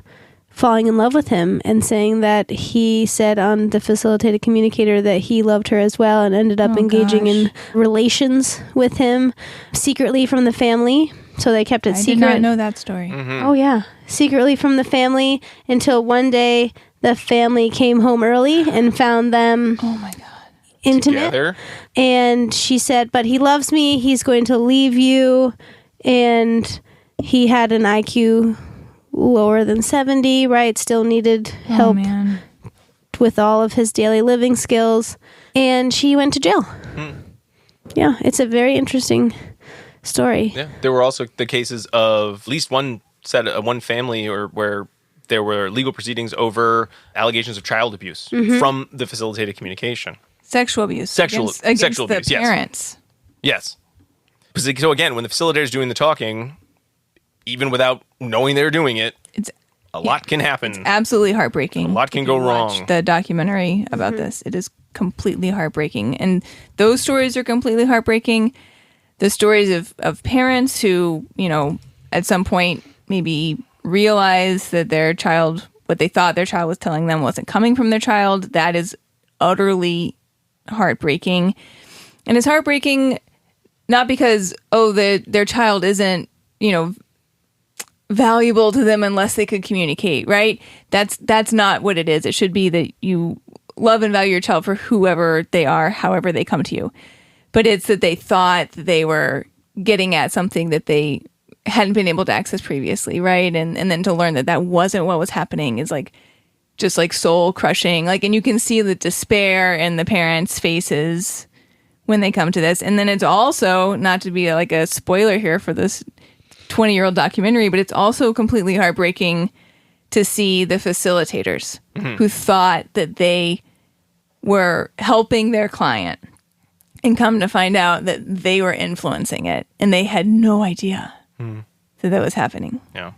falling in love with him and saying that he said on the facilitated communicator that he loved her as well, and ended up engaging in relations with him secretly from the family. So they kept it secret. I did not know that story. Mm-hmm. Oh, yeah. Secretly from the family, until one day the family came home early and found them intimate. Together. And she said, but he loves me. He's going to leave you. And he had an IQ lower than 70, right? Still needed help with all of his daily living skills, and she went to jail. Yeah, it's a very interesting story. Yeah, there were also the cases of at least one family where there were legal proceedings over allegations of child abuse from the facilitated communication. Sexual abuse. Sexual against the abuse, yes. parents. Yes. So again, when the facilitator is doing the talking, even without knowing they're doing it, a lot can happen. It's absolutely heartbreaking. A lot can go wrong. The documentary about this, it is completely heartbreaking. And those stories are completely heartbreaking. The stories of parents who, at some point maybe realize that their child, what they thought their child was telling them wasn't coming from their child, that is utterly heartbreaking. And it's heartbreaking not because, their child isn't, valuable to them unless they could communicate, right? That's not what it is. It should be that you love and value your child for whoever they are, however they come to you. But it's that they thought that they were getting at something that they hadn't been able to access previously, right? And then to learn that wasn't what was happening is just soul crushing. And you can see the despair in the parents' faces when they come to this. And then it's also, not to be a spoiler here for this 20-year-old documentary, but it's also completely heartbreaking to see the facilitators who thought that they were helping their client and come to find out that they were influencing it and they had no idea that was happening. Yeah.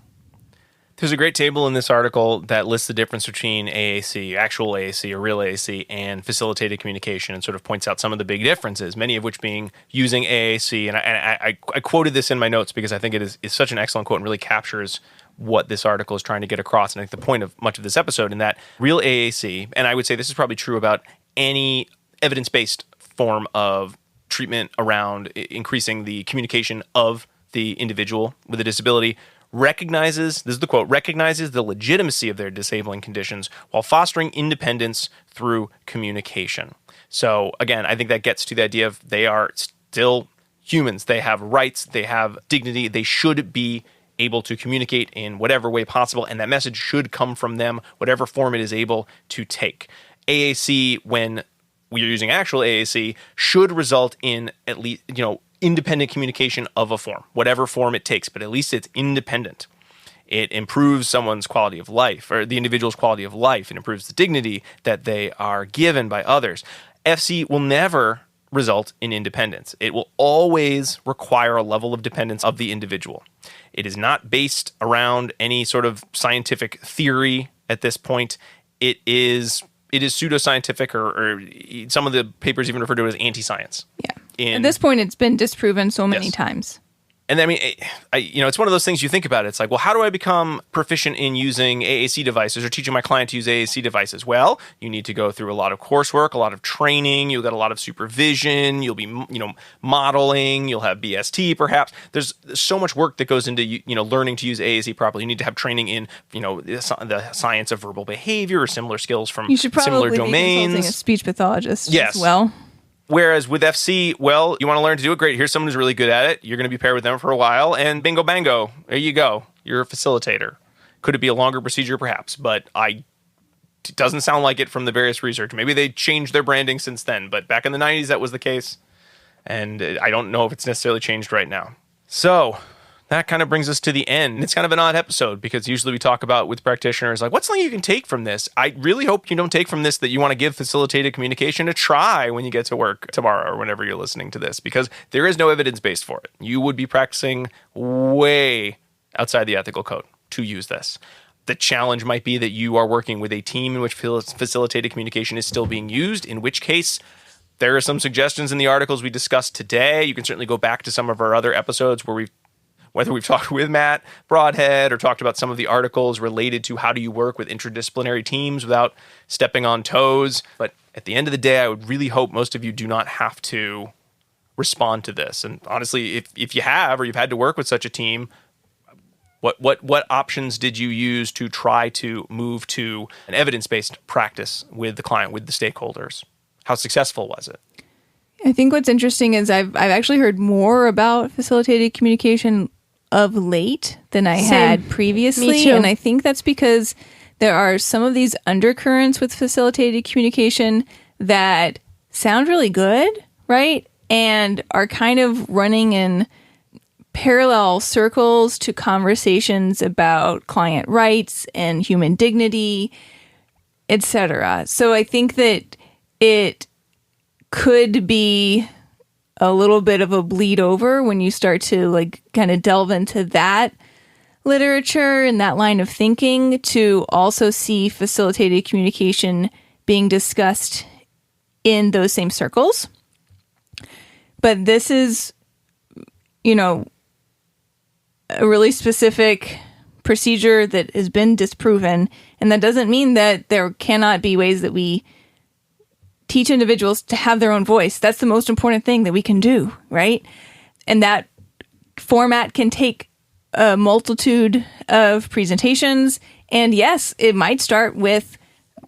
There's a great table in this article that lists the difference between AAC, actual AAC or real AAC, and facilitated communication, and sort of points out some of the big differences, many of which being using AAC. And I quoted this in my notes because I think it is such an excellent quote and really captures what this article is trying to get across. And I think the point of much of this episode in that real AAC, and I would say this is probably true about any evidence-based form of treatment around increasing the communication of the individual with a disability, recognizes, this is the quote, recognizes the legitimacy of their disabling conditions while fostering independence through communication. So again, I think that gets to the idea of they are still humans. They have rights, they have dignity, they should be able to communicate in whatever way possible, and that message should come from them, whatever form it is able to take. AAC, when we are using actual AAC, should result in at least, independent communication of a form, whatever form it takes, but at least it's independent. It improves someone's quality of life, or the individual's quality of life. It improves the dignity that they are given by others. FC will never result in independence. It will always require a level of dependence of the individual. It is not based around any sort of scientific theory at this point. It is pseudoscientific, or some of the papers even refer to it as anti-science. Yeah. At this point, it's been disproven so many times. And I mean, it's one of those things you think about. It's like, well, how do I become proficient in using AAC devices or teaching my client to use AAC devices? Well, you need to go through a lot of coursework, a lot of training. You'll get a lot of supervision. You'll be, modeling. You'll have BST, perhaps. There's so much work that goes into, learning to use AAC properly. You need to have training in, the science of verbal behavior or similar skills from similar domains. You should probably be consulting a speech pathologist as well. Whereas with FC, well, you want to learn to do it, great. Here's someone who's really good at it. You're going to be paired with them for a while, and bingo bango, there you go. You're a facilitator. Could it be a longer procedure? Perhaps, but it doesn't sound like it from the various research. Maybe they changed their branding since then, but back in the 90s, that was the case, and I don't know if it's necessarily changed right now. So that kind of brings us to the end. It's kind of an odd episode because usually we talk about with practitioners, like, what's something you can take from this? I really hope you don't take from this that you want to give facilitated communication a try when you get to work tomorrow or whenever you're listening to this, because there is no evidence base for it. You would be practicing way outside the ethical code to use this. The challenge might be that you are working with a team in which facilitated communication is still being used, in which case there are some suggestions in the articles we discussed today. You can certainly go back to some of our other episodes where whether we've talked with Matt Broadhead or talked about some of the articles related to how do you work with interdisciplinary teams without stepping on toes. But at the end of the day, I would really hope most of you do not have to respond to this. And honestly, if you have, or you've had to work with such a team, what options did you use to try to move to an evidence-based practice with the client, with the stakeholders? How successful was it? I think what's interesting is I've actually heard more about facilitated communication of late than I had previously. Me too. And I think that's because there are some of these undercurrents with facilitated communication that sound really good, right? And are kind of running in parallel circles to conversations about client rights and human dignity, etc. So I think that it could be a little bit of a bleed over when you start to like kind of delve into that literature and that line of thinking, to also see facilitated communication being discussed in those same circles. But this is, you know, a really specific procedure that has been disproven. And that doesn't mean that there cannot be ways that we teach individuals to have their own voice. That's the most important thing that we can do, right? And that format can take a multitude of presentations. And yes, it might start with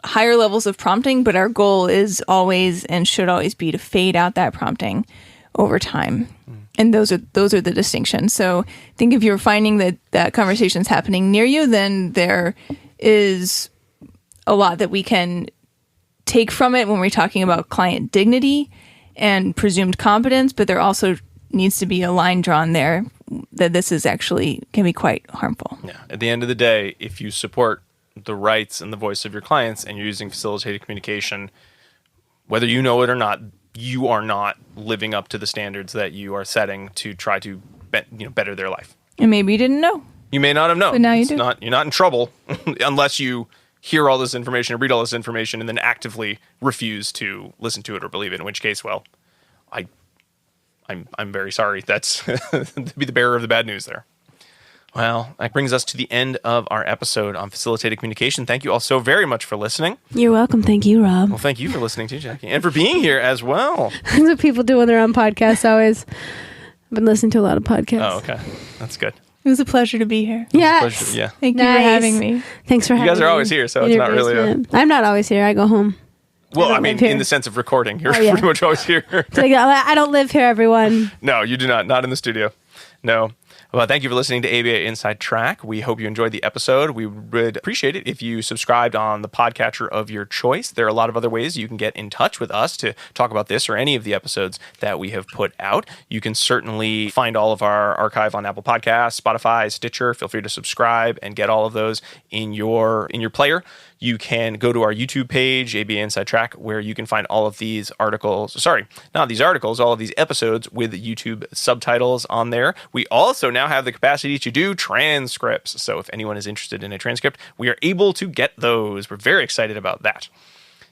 higher levels of prompting, but our goal is always and should always be to fade out that prompting over time. And those are the distinctions. So I think if you're finding that conversation is happening near you, then there is a lot that we can take from it when we're talking about client dignity and presumed competence, but there also needs to be a line drawn there that this is actually can be quite harmful. Yeah. At the end of the day, if you support the rights and the voice of your clients and you're using facilitated communication, whether you know it or not, you are not living up to the standards that you are setting to try to better their life. And maybe you didn't know. You may not have known. But now you do. You're not in trouble unless you hear all this information or read all this information and then actively refuse to listen to it or believe it, in which case, well, I'm very sorry. That's to be the bearer of the bad news there. Well, that brings us to the end of our episode on facilitated communication. Thank you all so very much for listening. You're welcome. Thank you, Rob. Well, thank you for listening too, Jackie, and for being here as well. That's what people do when they're on podcasts always. I've been listening to a lot of podcasts. Oh, okay. That's good. It was a pleasure to be here. Yes. Yeah. Thank you for having me. Thanks for having me. You guys are always here, so in it's your not really a... basement. I'm not always here. I go home. Well, I don't mean, live here. in the sense of recording, you're yeah. pretty much always here. It's like, I don't live here, everyone. No, you do not. Not in the studio. No. Well, thank you for listening to ABA Inside Track. We hope you enjoyed the episode. We would appreciate it if you subscribed on the podcatcher of your choice. There are a lot of other ways you can get in touch with us to talk about this or any of the episodes that we have put out. You can certainly find all of our archive on Apple Podcasts, Spotify, Stitcher. Feel free to subscribe and get all of those in your player. You can go to our YouTube page, ABA Inside Track, where you can find all of these articles. Sorry, not these articles, all of these episodes with YouTube subtitles on there. We also now have the capacity to do transcripts. So if anyone is interested in a transcript, we are able to get those. We're very excited about that.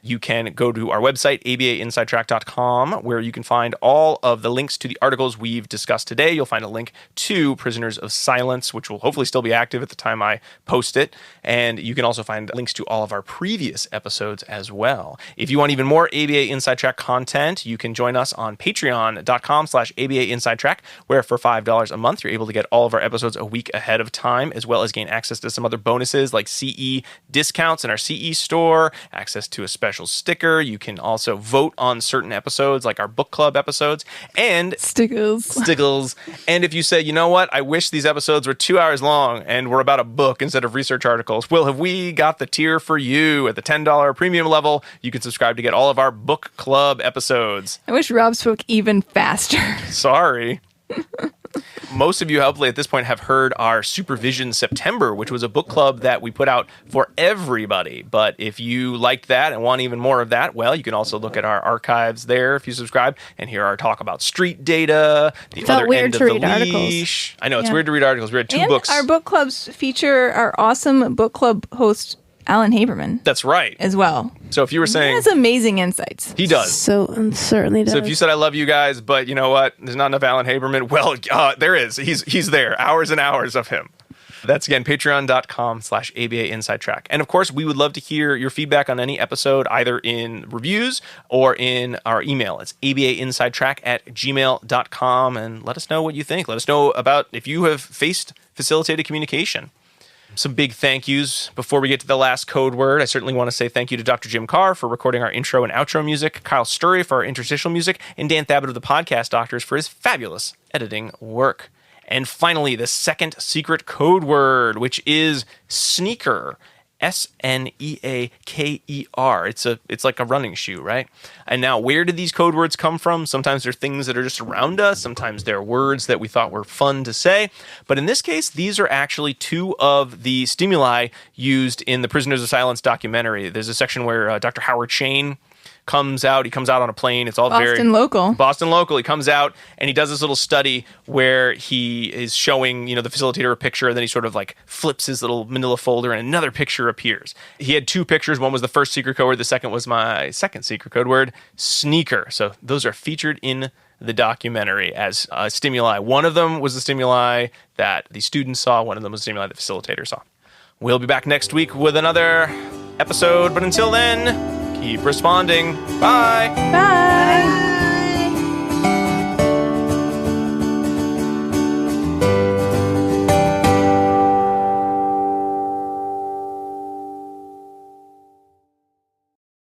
You can go to our website, abainsidetrack.com, where you can find all of the links to the articles we've discussed today. You'll find a link to Prisoners of Silence, which will hopefully still be active at the time I post it. And you can also find links to all of our previous episodes as well. If you want even more ABA Inside Track content, you can join us on patreon.com/ABA Inside Track, where for $5 a month, you're able to get all of our episodes a week ahead of time, as well as gain access to some other bonuses like CE discounts in our CE store, access to a special sticker. You can also vote on certain episodes like our book club episodes and stickles. And if you say, you know what, I wish these episodes were 2 hours long and were about a book instead of research articles, well, have we got the tier for you at the $10 premium level? You can subscribe to get all of our book club episodes. I wish Rob spoke even faster. Sorry. Most of you, hopefully, at this point have heard our Supervision September, which was a book club that we put out for everybody. But if you liked that and want even more of that, well, you can also look at our archives there if you subscribe and hear our talk about street data, the Felt other weird end to of the read articles. leash. I know, it's Yeah. weird to read articles. We read two books. Our book clubs feature our awesome book club host, Alan Haberman, That's right. as well. So if you were He saying... has amazing insights. He does. So certainly does. So if you said, I love you guys, but you know what? There's not enough Alan Haberman. Well, there is. He's there. Hours and hours of him. That's, again, patreon.com/ABA Inside Track. And, of course, we would love to hear your feedback on any episode, either in reviews or in our email. It's abainsidetrack@gmail.com. And let us know what you think. Let us know about if you have faced facilitated communication. Some big thank yous before we get to the last code word. I certainly want to say thank you to Dr. Jim Carr for recording our intro and outro music, Kyle Sturry for our interstitial music, and Dan Thabit of the Podcast Doctors for his fabulous editing work. And finally, the second secret code word, which is sneaker. Sneaker. It's like a running shoe, right? And now, where did these code words come from? Sometimes they're things that are just around us. Sometimes they're words that we thought were fun to say. But in this case, these are actually two of the stimuli used in the Prisoners of Silence documentary. There's a section where Dr. Howard Shane comes out. He comes out on a plane. It's all Boston local. He comes out and he does this little study where he is showing, the facilitator a picture, and then he sort of like flips his little manila folder and another picture appears. He had two pictures. One was the first secret code word. The second was my second secret code word, sneaker. So those are featured in the documentary as stimuli. One of them was the stimuli that the students saw. One of them was the stimuli the facilitator saw. We'll be back next week with another episode. But until then, keep responding. Bye. Bye.